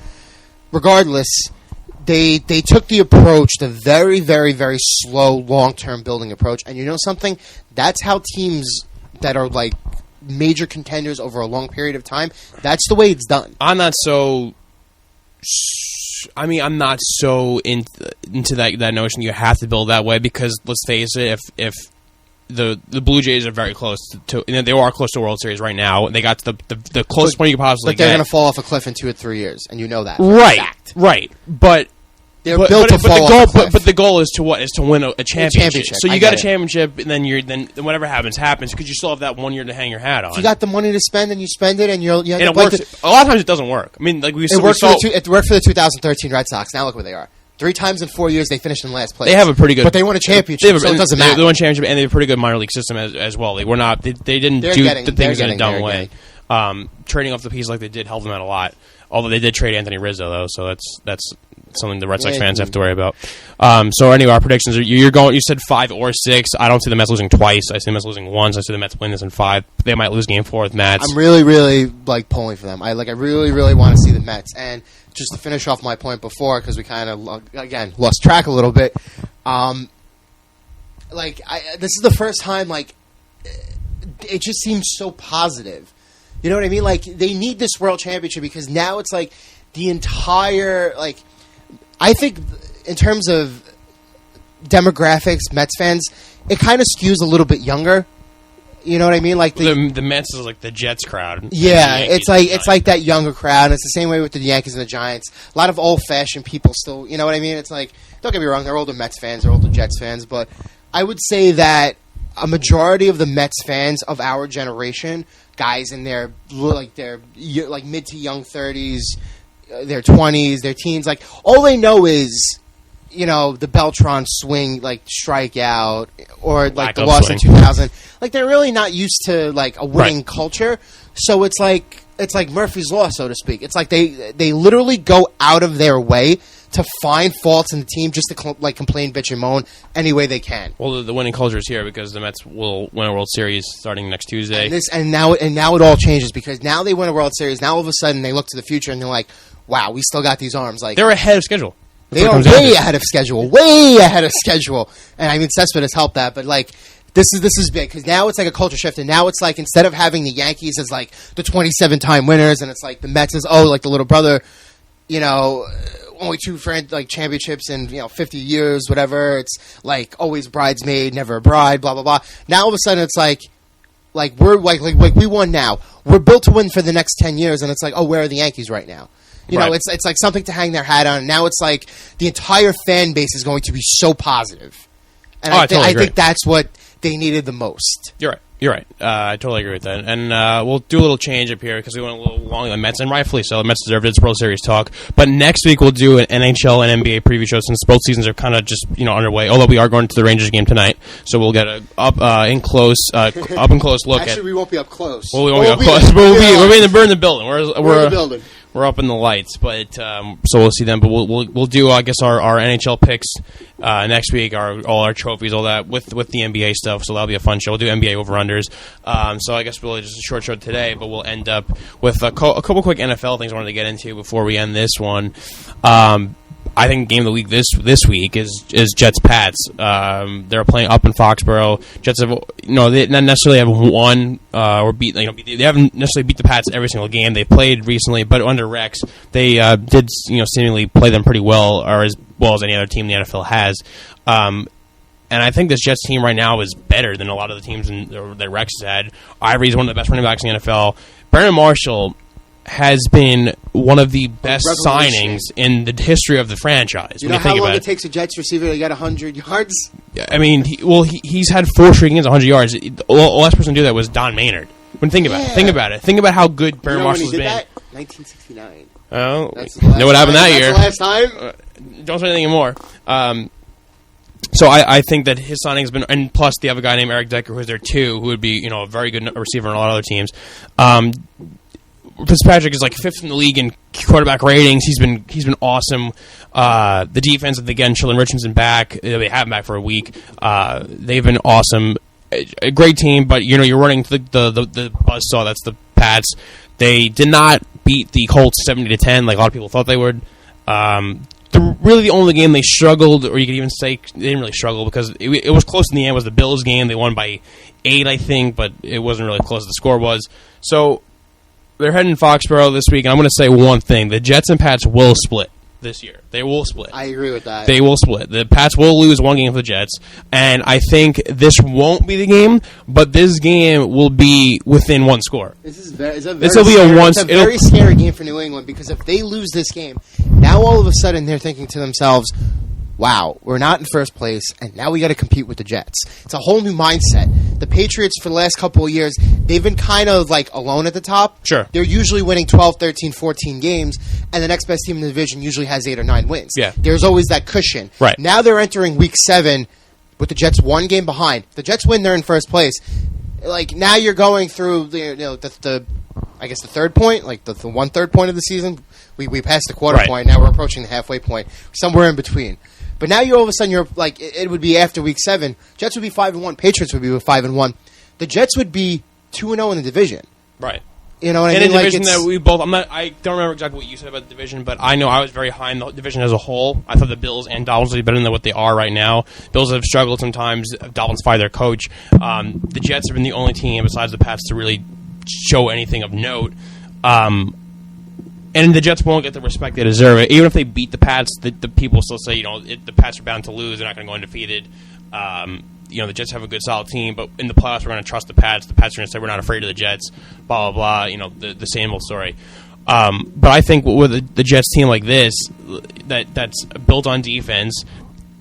Regardless, They took the approach, the very, very, very slow, long-term building approach. And you know something? That's how teams that are major contenders over a long period of time, that's the way it's done.
I'm not so into that notion you have to build that way because, let's face it, if the Blue Jays are very close to they are close to World Series right now. They got to the closest point you could possibly get.
But they're going to fall off a cliff in 2 or 3 years, and you know that.
Right. But
they're built to fall off a cliff.
But the goal is to what? Is to win a championship. So you got a championship, and then whatever happens because you still have that 1 year to hang your hat on.
If you got the money to spend, and you spend it, and
it works. A lot of times it doesn't work. I mean, it worked
for the 2013 Red Sox. Now look where they are. 3 times in 4 years, they finished in last place.
They have a pretty good,
but they won a championship, so it doesn't matter.
They won a championship, and they have a pretty good minor league system as well. They were not. They didn't do the things in a dumb way. Trading off the piece like they did helped them out a lot. Although they did trade Anthony Rizzo though, so that's something the Red Sox fans have to worry about. So anyway, our predictions are you said 5 or 6. I don't see the Mets losing twice. I see the Mets losing once. I see the Mets win this in 5. They might lose game 4 with Mets.
I'm really, really pulling for them. I really, really want to see the Mets. And just to finish off my point before, because we kind of again lost track a little bit. This is the first time it just seems so positive. You know what I mean? They need this world championship because now it's the entire I think in terms of demographics, Mets fans, it kind of skews a little bit younger. You know what I mean?
The Mets is the Jets crowd.
Yeah, it's like that younger crowd. And it's the same way with the Yankees and the Giants. A lot of old-fashioned people still. You know what I mean? It's don't get me wrong, they're older Mets fans, they're older Jets fans, but I would say that a majority of the Mets fans of our generation, guys in their mid to young 30s, their 20s, their teens, all they know is the Beltran swing, strikeout, or the loss in 2000. They're really not used to a winning culture. So it's like Murphy's Law, so to speak. It's they literally go out of their way to find faults in the team just to complain, bitch, and moan any way they can.
Well, the winning culture is here because the Mets will win a World Series starting next Tuesday.
And now it all changes because now they win a World Series. Now all of a sudden they look to the future and they're like, wow, we still got these arms.
They're ahead of schedule.
They are way ahead of schedule. Way ahead of schedule. And I mean, Cespedes helped that, but this is big because now it's a culture shift, and now it's instead of having the Yankees as the 27-time winners, and it's the Mets as the little brother, only 2 championships in 50 years, whatever. It's always bridesmaid, never a bride, blah blah blah. Now all of a sudden it's like we're like we won now. We're built to win for the next 10 years, and it's like, oh, where are the Yankees right now? You know, it's like something to hang their hat on. Now it's like the entire fan base is going to be so positive, and I think that's what they needed the most.
You're right. I totally agree with that. And we'll do a little change up here because we went a little long on the Mets, and rightfully so. The Mets deserved it. It's World Series talk. But next week we'll do an NHL and NBA preview show since both seasons are kind of just underway. Although we are going to the Rangers game tonight, so we'll get a up and close look.
Actually, we won't be up close.
Well, we won't be up close. We're in the building. We're
in the building.
We're up in the lights, but so we'll see them. But we'll do our NHL picks next week, all our trophies, all that with the NBA stuff. So that'll be a fun show. We'll do NBA over unders. So I guess we'll just a short show today, but we'll end up with a couple quick NFL things I wanted to get into before we end this one. I think game of the week this week is Jets Pats. They're playing up in Foxborough. Jets have they not necessarily have won or beat. They haven't necessarily beat the Pats every single game they played recently, but under Rex they did seemingly play them pretty well, or as well as any other team the NFL has. And I think this Jets team right now is better than a lot of the teams that Rex has had. Ivory's one of the best running backs in the NFL. Brandon Marshall has been one of the best signings in the history of the franchise.
You know how long it takes a Jets receiver to get 100 yards?
I mean, he's had 4 straight games, 100 yards. The last person to do that was Don Maynard. Think about it. Think about how good Brandon Marshall's been.
That? 1969.
Oh, know what happened that year?
That's the last time.
Don't say anything anymore. So I think that his signing has been, and plus the other guy named Eric Decker, who's there too, who would be a very good receiver on a lot of other teams. Fitzpatrick is like 5th in the league in quarterback ratings. He's been awesome. The defense, again, Sheldon Richardson back. They have him back for a week. They've been awesome. A great team, but you're running the buzzsaw. That's the Pats. They did not beat the Colts 70-10 like a lot of people thought they would. Really the only game they struggled, or you could even say they didn't really struggle because it was close in the end, was the Bills game. They won by 8, I think, but it wasn't really close as the score was. So they're heading to Foxborough this week, and I'm going to say one thing. The Jets and Pats will split this year. They will split.
I agree with that.
They will split. The Pats will lose one game for the Jets, and I think this won't be the game, but this game will be within one score.
This will be a very scary game for New England, because if they lose this game, now all of a sudden they're thinking to themselves, wow, we're not in first place, and now we got to compete with the Jets. It's a whole new mindset. The Patriots, for the last couple of years, they've been kind of like alone at the top.
Sure.
They're usually winning 12, 13, 14 games, and the next best team in the division usually has 8 or 9 wins.
Yeah.
There's always that cushion.
Right.
Now they're entering week 7 with the Jets 1 game behind. If the Jets win, they're in first place. Like, now you're going through the I guess the third point, like the 1/3 point of the season. We passed the quarter point. Now we're approaching the halfway point, somewhere in between. But now all of a sudden you're like, it would be after week 7. Jets would be 5-1. Patriots would be 5-1. The Jets would be 2-0 in the division.
Right.
You know what I mean?
In a division that we both, I don't remember exactly what you said about the division, but I know I was very high in the division as a whole. I thought the Bills and Dolphins would be better than what they are right now. Bills have struggled sometimes. Dolphins fired their coach. The Jets have been the only team besides the Pats to really show anything of note. And the Jets won't get the respect they deserve. Even if they beat the Pats, the people still say, the Pats are bound to lose. They're not going to go undefeated. The Jets have a good, solid team, but in the playoffs, we're going to trust the Pats. The Pats are going to say we're not afraid of the Jets, blah, blah, blah, the same old story. But I think with the Jets team like this, that's built on defense,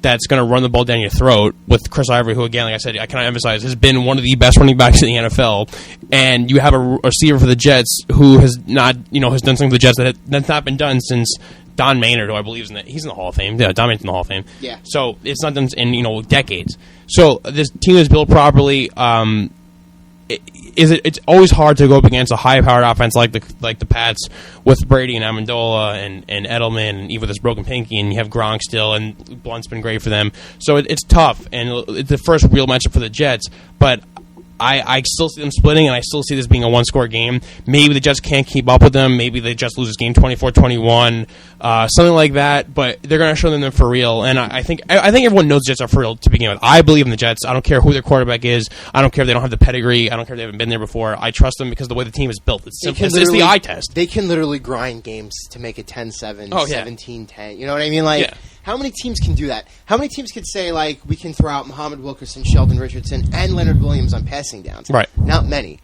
that's going to run the ball down your throat with Chris Ivory, who, again, like I said, I cannot emphasize, has been one of the best running backs in the NFL. And you have a receiver for the Jets who has not, has done something for the Jets that's not been done since Don Maynard, who I believe he's in the Hall of Fame. Yeah, Don Maynard's in the Hall of Fame.
Yeah.
So it's not done in, decades. So this team is built properly. It's always hard to go up against a high-powered offense like the Pats with Brady and Amendola and Edelman, and even with this broken pinky, and you have Gronk still, and Blunt's been great for them. So it's tough, and it's the first real matchup for the Jets. But I still see them splitting, and I still see this being a one-score game. Maybe the Jets can't keep up with them. Maybe the Jets lose this game 24-21, something like that. But they're going to show them they're for real, and I think everyone knows the Jets are for real to begin with. I believe in the Jets. I don't care who their quarterback is. I don't care if they don't have the pedigree. I don't care if they haven't been there before. I trust them because of the way the team is built. It's simple. It's the eye test.
They can literally grind games to make it 10-7, 17-10. You know what I mean? Like, How many teams can do that? How many teams could say, like, we can throw out Muhammad Wilkerson, Sheldon Richardson, and Leonard Williams on passing downs?
Right.
Not many.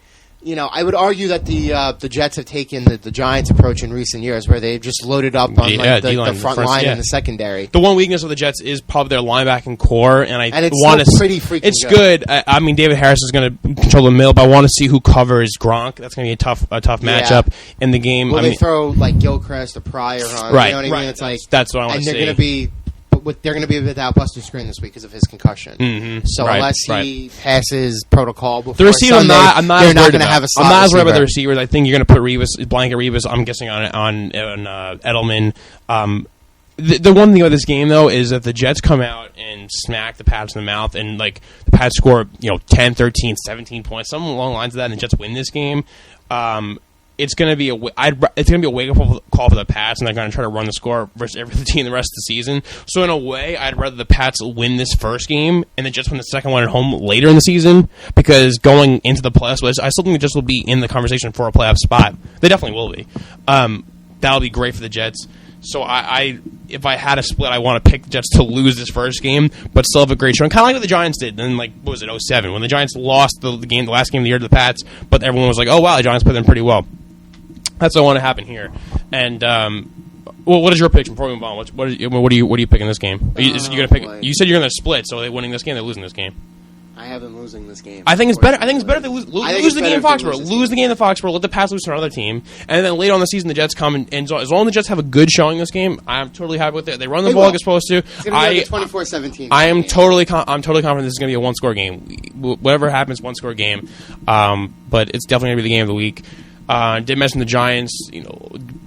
I would argue that the Jets have taken the Giants approach in recent years, where they've just loaded up on the front line and the secondary.
The one weakness of the Jets is probably their linebacking core, and
it's want to pretty freaking.
It's good. I mean, David Harris is going to control the middle, but I want to see who covers Gronk. That's going to be a tough matchup in the game.
Well, they throw like Gilchrist or Pryor on.
Right.
You know what I mean? It's like
that's what I want to see.
And they're going to be. They're going to be without Buster Screen this week because of his concussion.
Mm-hmm.
So unless he passes protocol before
the receiver,
Sunday,
I'm not
they're not going to have a slot.
I'm not as worried about the receivers. I think you're going to put blanket Revis. I'm guessing on Edelman. The one thing about this game though is that the Jets come out and smack the Pats in the mouth, and like the Pats score 10, 13, 17 points, something along the lines of that, and the Jets win this game. It's going to be a wake-up call for the Pats, and they're going to try to run the score versus every other team the rest of the season. So in a way, I'd rather the Pats win this first game and the Jets win the second one at home later in the season, because going into the playoffs, I still think the Jets will be in the conversation for a playoff spot. They definitely will be. That'll be great for the Jets. So if I had a split, I want to pick the Jets to lose this first game, but still have a great showing. Kind of like what the Giants did. Then, what was it, 2007, when the Giants lost the last game of the year to the Pats, but everyone was like, oh, wow, the Giants played them pretty well. That's what I want to happen here. And what is your prediction before we move on? What are you picking this game? You said you're going to split, so are they winning this game? They're losing this game.
I have them losing this game.
I think it's better. I think it's better if they lose the game in Foxborough. Lose the game in Foxborough. Let the Pats lose to another team, and then later on the season, the Jets come and as long as the Jets have a good showing this game, I'm totally happy with it. They run the ball like they're supposed to.
It's going to be like a 24-17.
I'm totally confident this is going to be a one-score game. Whatever happens, one-score game. But it's definitely going to be the game of the week. Did mention the Giants,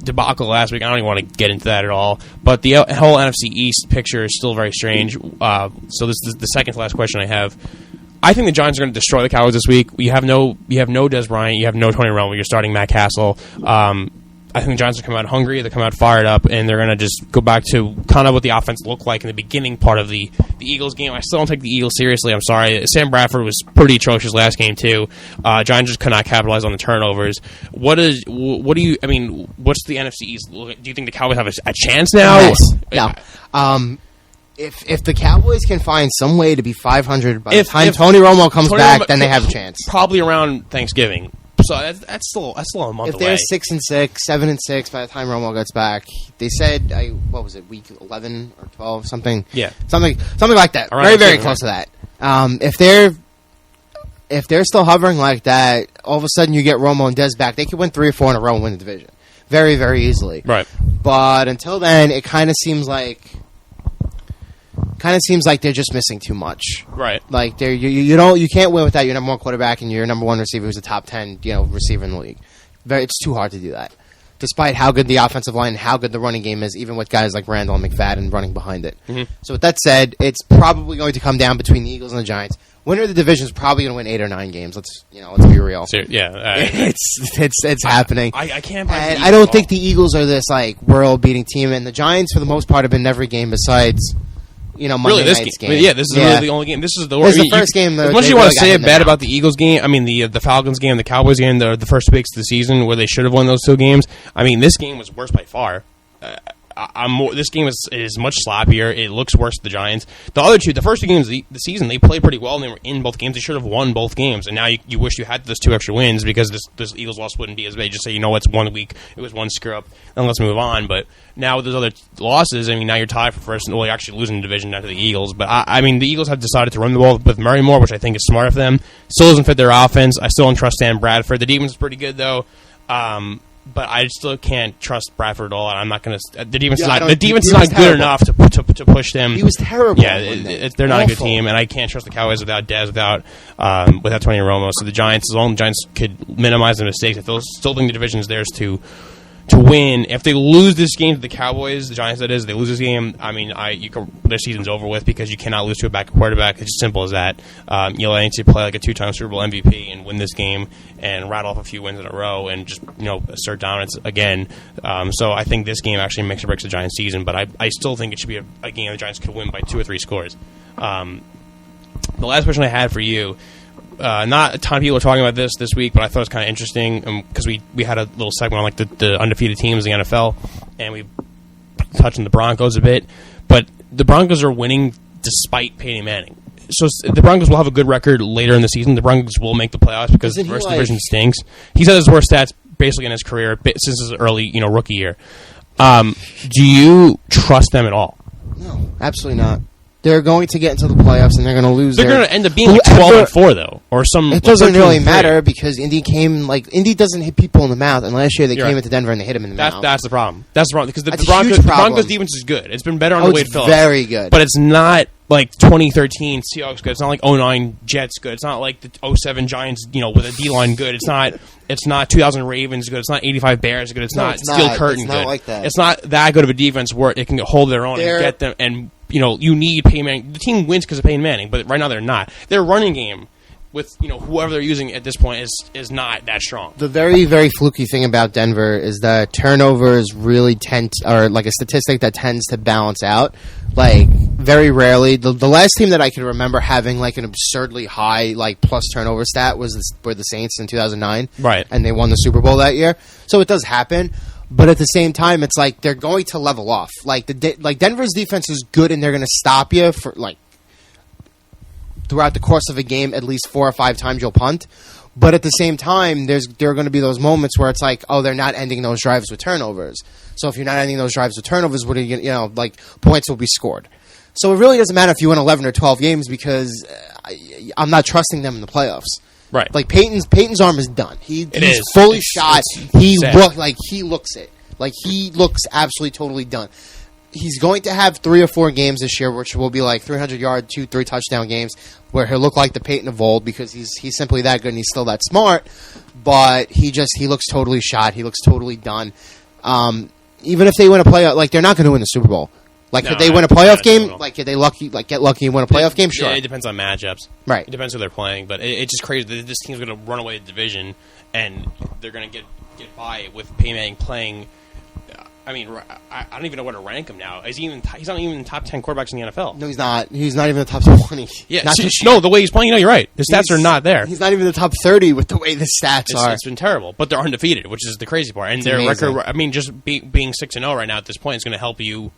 debacle last week. I don't even want to get into that at all. But the whole NFC East picture is still very strange. So this is the second to last question I have. I think the Giants are going to destroy the Cowboys this week. You have no Des Bryant. You have no Tony Romo. You're starting Matt Castle. I think the Giants will come out hungry. They come out fired up, and they're going to just go back to kind of what the offense looked like in the beginning part of the Eagles game. I still don't take the Eagles seriously. I'm sorry. Sam Bradford was pretty atrocious last game too. Giants just could not capitalize on the turnovers. What's the NFC East? Do you think the Cowboys have a chance now?
Yes. No. If the Cowboys can find some way to be 500 by the time Tony Romo comes back, then they have a chance.
Probably around Thanksgiving. So that's still a month away.
If they're 6-6, 7-6 by the time Romo gets back, they said what was it, week 11 or 12, something?
Yeah,
something like that. Around very close to that. If they're still hovering like that, all of a sudden you get Romo and Dez back, they could win 3 or 4 in a row and win the division very, very easily.
Right.
But until then, it kind of seems like they're just missing too much.
Right.
Like you can't win without your number one quarterback and your number one receiver who's a top 10 receiver in the league. It's too hard to do that. Despite how good the offensive line and how good the running game is, even with guys like Randall and McFadden running behind it. Mm-hmm. So with that said, it's probably going to come down between the Eagles and the Giants. Winner of the division is probably going to win 8 or 9 games. Let's be real. It's happening.
I can't.
And I don't think the Eagles are this world beating team, and the Giants for the most part have been in every game besides. Monday
really, this
night's
game. Yeah, this is really the only game. This is the
first game.
As much as you want to say it bad about the Eagles game, I mean the Falcons game, the Cowboys game, the first 2 weeks of the season where they should have won those 2 games. I mean, this game was worse by far. This game is much sloppier. It looks worse to the Giants. The other 2, the first 2 games of the season, they played pretty well, and they were in both games. They should have won both games, and now you wish you had those 2 extra wins because this Eagles loss wouldn't be as big. Just say, it's 1 week, it was 1 screw up, and let's move on. But now with those other losses, I mean, now you're tied for first, you're actually losing the division now to the Eagles. But I mean, the Eagles have decided to run the ball with Murray more, which I think is smart of them. Still doesn't fit their offense. I still don't trust Sam Bradford. The defense is pretty good though. But I still can't trust Bradford at all. I'm not going to. The defense is not good enough to push them.
He was terrible.
Yeah, they're not a good team, and I can't trust the Cowboys without Dez, without Tony Romo. So the Giants, as long as the Giants could minimize the mistakes, I still think the division is theirs to win. If they lose this game to the Cowboys, the Giants that is, they lose this game, I mean, their season's over with because you cannot lose to a backup quarterback. It's as simple as that. You'll need to play like a 2-time Super Bowl MVP and win this game and rattle off a few wins in a row and just assert dominance again. So I think this game actually makes or breaks the Giants' season, but I still think it should be a game the Giants could win by 2 or 3 scores. The last question I had for you. Not a ton of people are talking about this week, but I thought it was kind of interesting because we had a little segment on the undefeated teams in the NFL, and we touched on the Broncos a bit. But the Broncos are winning despite Peyton Manning. So the Broncos will have a good record later in the season. The Broncos will make the playoffs because the rest of the division stinks. He's had his worst stats basically in his career since his early, rookie year. Do you trust them at all?
No, absolutely not. They're going to get into the playoffs and they're going to lose.
They're going to end up being like 12-4 though, or some.
It doesn't really matter because Indy doesn't hit people in the mouth, and last year they came into Denver and they hit him in the mouth.
That's the problem. That's the problem because the Broncos defense is good. It's been better on the Wade Phillips.
Very good,
but it's not like 2013 Seahawks good. It's not like 09 Jets good. It's not like the 07 Giants, with a D-line good. It's not 2000 Ravens good. It's not 85 Bears good. It's not Steel Curtain good.
Like that.
It's not that good of a defense where it can hold their own and get them. And you need Peyton Manning. The team wins because of Peyton Manning, but right now they're not. Their running game with whoever they're using at this point is not that strong.
The very, very fluky thing about Denver is that turnovers really are like a statistic that tends to balance out. Like very rarely, the last team that I can remember having like an absurdly high like plus turnover stat were the Saints in 2009,
right? And
they won the Super Bowl that year. So it does happen. But at the same time, it's like they're going to level off. Like Denver's defense is good, and they're going to stop you for throughout the course of a game. At least 4 or 5 times you'll punt. But at the same time, there are going to be those moments where it's like, oh, they're not ending those drives with turnovers. So if you're not ending those drives with turnovers, what are you points will be scored. So it really doesn't matter if you win 11 or 12 games because I'm not trusting them in the playoffs.
Right,
like Peyton's arm is done. He's fully shot. He looks it. Like he looks absolutely totally done. He's going to have 3 or 4 games this year, which will be like 300-yard, 2-3 touchdown games, where he'll look like the Peyton of old because he's simply that good and he's still that smart. But he looks totally shot. He looks totally done. Even if they win a playoff, they're not going to win the Super Bowl. Could they win a playoff game? Could they get lucky and win a playoff game? Sure.
Yeah, it depends on matchups.
Right.
It depends who they're playing. But it's just crazy that this team's going to run away the division, and they're going to get by with Peyton Manning playing. I don't even know where to rank him now. He's not even in the top 10 quarterbacks in the NFL.
No, he's not. He's not even in the top 20.
Yeah, no, the way he's playing, you're right. The stats are not there.
He's not even in the top 30 with the way the stats are.
It's been terrible, but they're undefeated, which is the crazy part. And their record, just being 6-0 right now at this point is going to help you.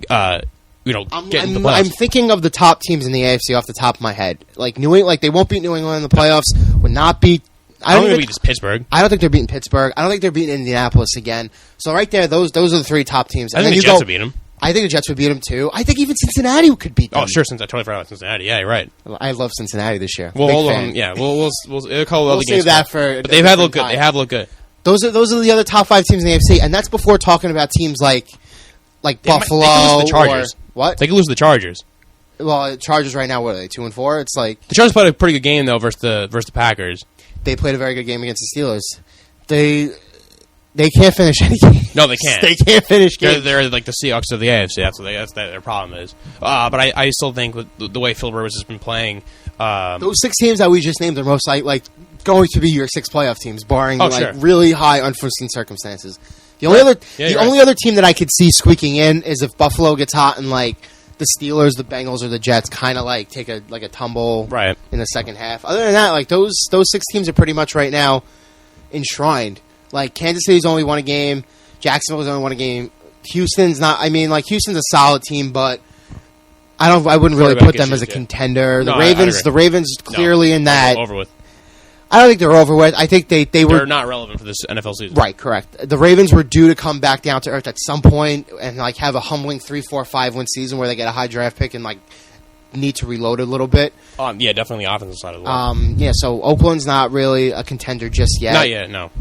Get into the playoffs.
I'm thinking of the top teams in the AFC off the top of my head. New England, they won't beat New England in the playoffs. Would not beat.
I don't think beat Pittsburgh.
I don't think they're beating Pittsburgh. I don't think they're beating Indianapolis again. So right there, those are the 3 top teams.
I think the Jets would beat them.
I think the Jets would beat them too. I think even Cincinnati could beat them.
Oh, sure, since I totally forgot about Cincinnati. Yeah, you're right.
I love Cincinnati this year.
Well, hold on. Yeah, we'll
save that for.
But they've had looked good. They have looked good.
Those are the other top 5 teams in the AFC, and that's before talking about teams like Buffalo.
They could lose the Chargers.
What?
They could lose the Chargers.
Well, Chargers right now, what are they, 2-4? It's like
the Chargers played a pretty good game though versus the Packers.
They played a very good game against the Steelers. They can't finish any game.
No, they can't.
They can't finish games.
They're like the Seahawks of the AFC. That's their problem is. But I still think with the way Phil Rivers has been playing,
those 6 teams that we just named are most going to be your 6 playoff teams, barring
sure.
really high unforeseen circumstances. The only other team that I could see squeaking in is if Buffalo gets hot and the Steelers, the Bengals, or the Jets kind of take a tumble
right
in the second half. Other than that, those 6 teams are pretty much right now enshrined. Kansas City's only won a game, Jacksonville's only won a game. Houston's not. Houston's a solid team, but I wouldn't really put them as a contender.
No,
the Ravens clearly in that.
Over with.
I don't think they're over with. I think they're
not relevant for this NFL season.
Right, correct. The Ravens were due to come back down to earth at some point and have a humbling 3-4-5 win season where they get a high draft pick and need to reload a little bit.
Yeah, definitely the offensive side of the ball.
So Oakland's not really a contender just yet.
Not yet, no.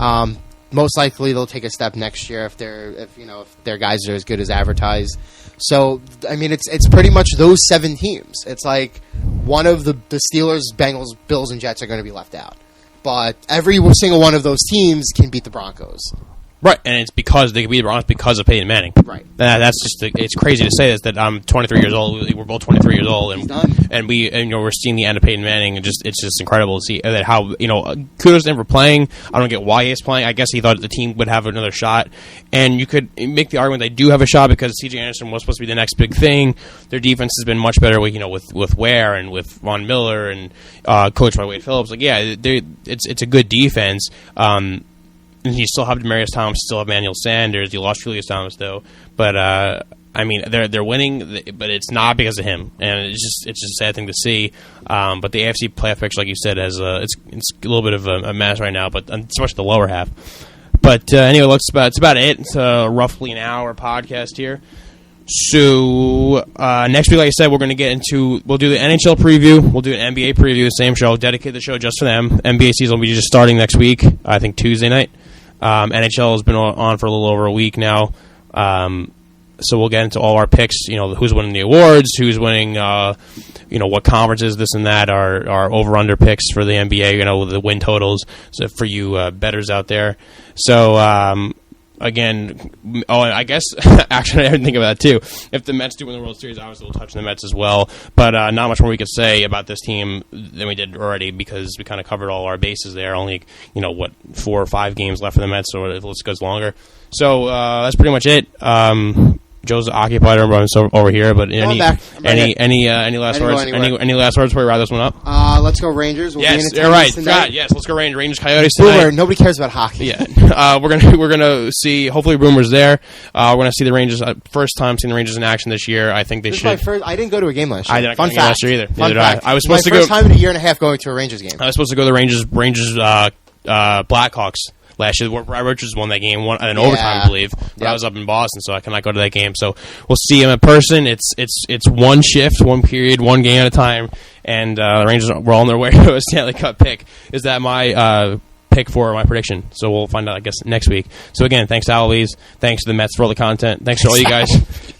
Most likely they'll take a step next year if their guys are as good as advertised. So it's pretty much those 7 teams. It's one of the Steelers, Bengals, Bills, and Jets are going to be left out. But every single one of those teams can beat the Broncos.
Right, and it's because they can beat the Broncos because of Peyton Manning.
Right.
That's just it's crazy to say this, that I'm 23 years old. We're both 23 years old, and we're seeing the end of Peyton Manning, and it's just incredible to see that how kudos to him for playing. I don't get why he's playing. I guess he thought the team would have another shot, and you could make the argument they do have a shot because C.J. Anderson was supposed to be the next big thing. Their defense has been much better, with Ware and with Von Miller and coached by Wade Phillips. It's a good defense. and you still have Demarius Thomas, still have Manuel Sanders. You lost Julius Thomas though, but I mean they're winning, but it's not because of him, and it's just a sad thing to see. But the AFC playoff picture, like you said, has it's a little bit of a mess right now, but especially the lower half. But anyway, that's about it. It's roughly an hour podcast here. So next week, like I said, we'll do the NHL preview, we'll do an NBA preview, the same show, dedicate the show just for them. NBA season will be just starting next week, I think Tuesday night. NHL has been on for a little over a week now, so we'll get into all our picks. Who's winning the awards, who's winning, what conferences, this and that, our over/under picks for the NBA. The win totals, so for you bettors out there. So. Again, I guess, actually, I didn't think about that, too. If the Mets do win the World Series, obviously we'll touch the Mets as well. But not much more we could say about this team than we did already, because we kind of covered all our bases there. Only, 4 or 5 games left for the Mets, so it goes longer. So that's pretty much it. Joe's occupied over here, but any last words? Any last words before we wrap this one up?
Let's go Rangers. We'll
yes, you're right. Yes, let's go Rangers. Coyotes tonight.
Boomer. Nobody cares about hockey.
Yeah, we're gonna see. Hopefully, Boomer's there. We're gonna see the Rangers. First time seeing the Rangers in action this year. I think they should.
I didn't go to a game last year.
I didn't
go
to a game last year either.
Fun fact.
I was supposed to go.
First time in a year and a half going to a Rangers game.
I was supposed to go to the Rangers Blackhawks last year. Brad Richards won that game, in overtime, I believe. But I was up in Boston, so I cannot go to that game. So we'll see him in person. It's one shift, one period, one game at a time, and the Rangers were on their way to a Stanley Cup pick. Is that my pick for my prediction? So we'll find out, I guess, next week. So again, thanks to Alois. Thanks to the Mets for all the content. Thanks to all you guys.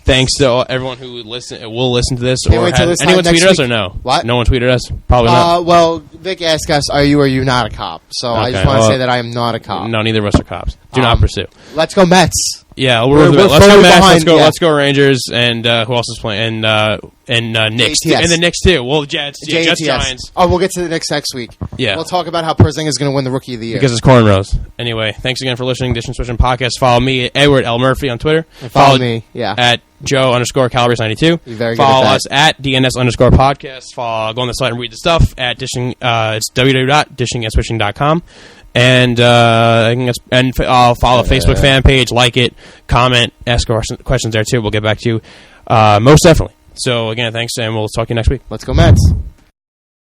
Thanks to everyone who will listen to this. Or has anyone tweeted us or no?
What?
No one tweeted us? Probably not.
Well, Vic asked us, are you or you not a cop? So I just want to say that I am not a cop.
No, neither of us are cops. Do not pursue.
Let's go Mets.
Yeah, let's go Mets. Let's go Rangers. And who else is playing? And Knicks.
JTS.
And the Knicks too. Well, Jets, Giants.
Oh, we'll get to the Knicks next week.
Yeah.
We'll talk about how Porzingis is going to win the Rookie of the Year.
Because it's cornrows. Anyway, thanks again for listening to Dish and Swishing Podcast. Follow me, Edward L. Murphy, on Twitter.
And follow me,
at Joe_Calabrese92.
Very good.
Follow us at DNS_podcast. Go on the site and read the stuff at Dishing. It's www.dishingandswishing.com. And I'll follow the Facebook fan page, like it, comment, ask questions there too. We'll get back to you most definitely. So again, thanks, and we'll talk to you next week.
Let's go Mets.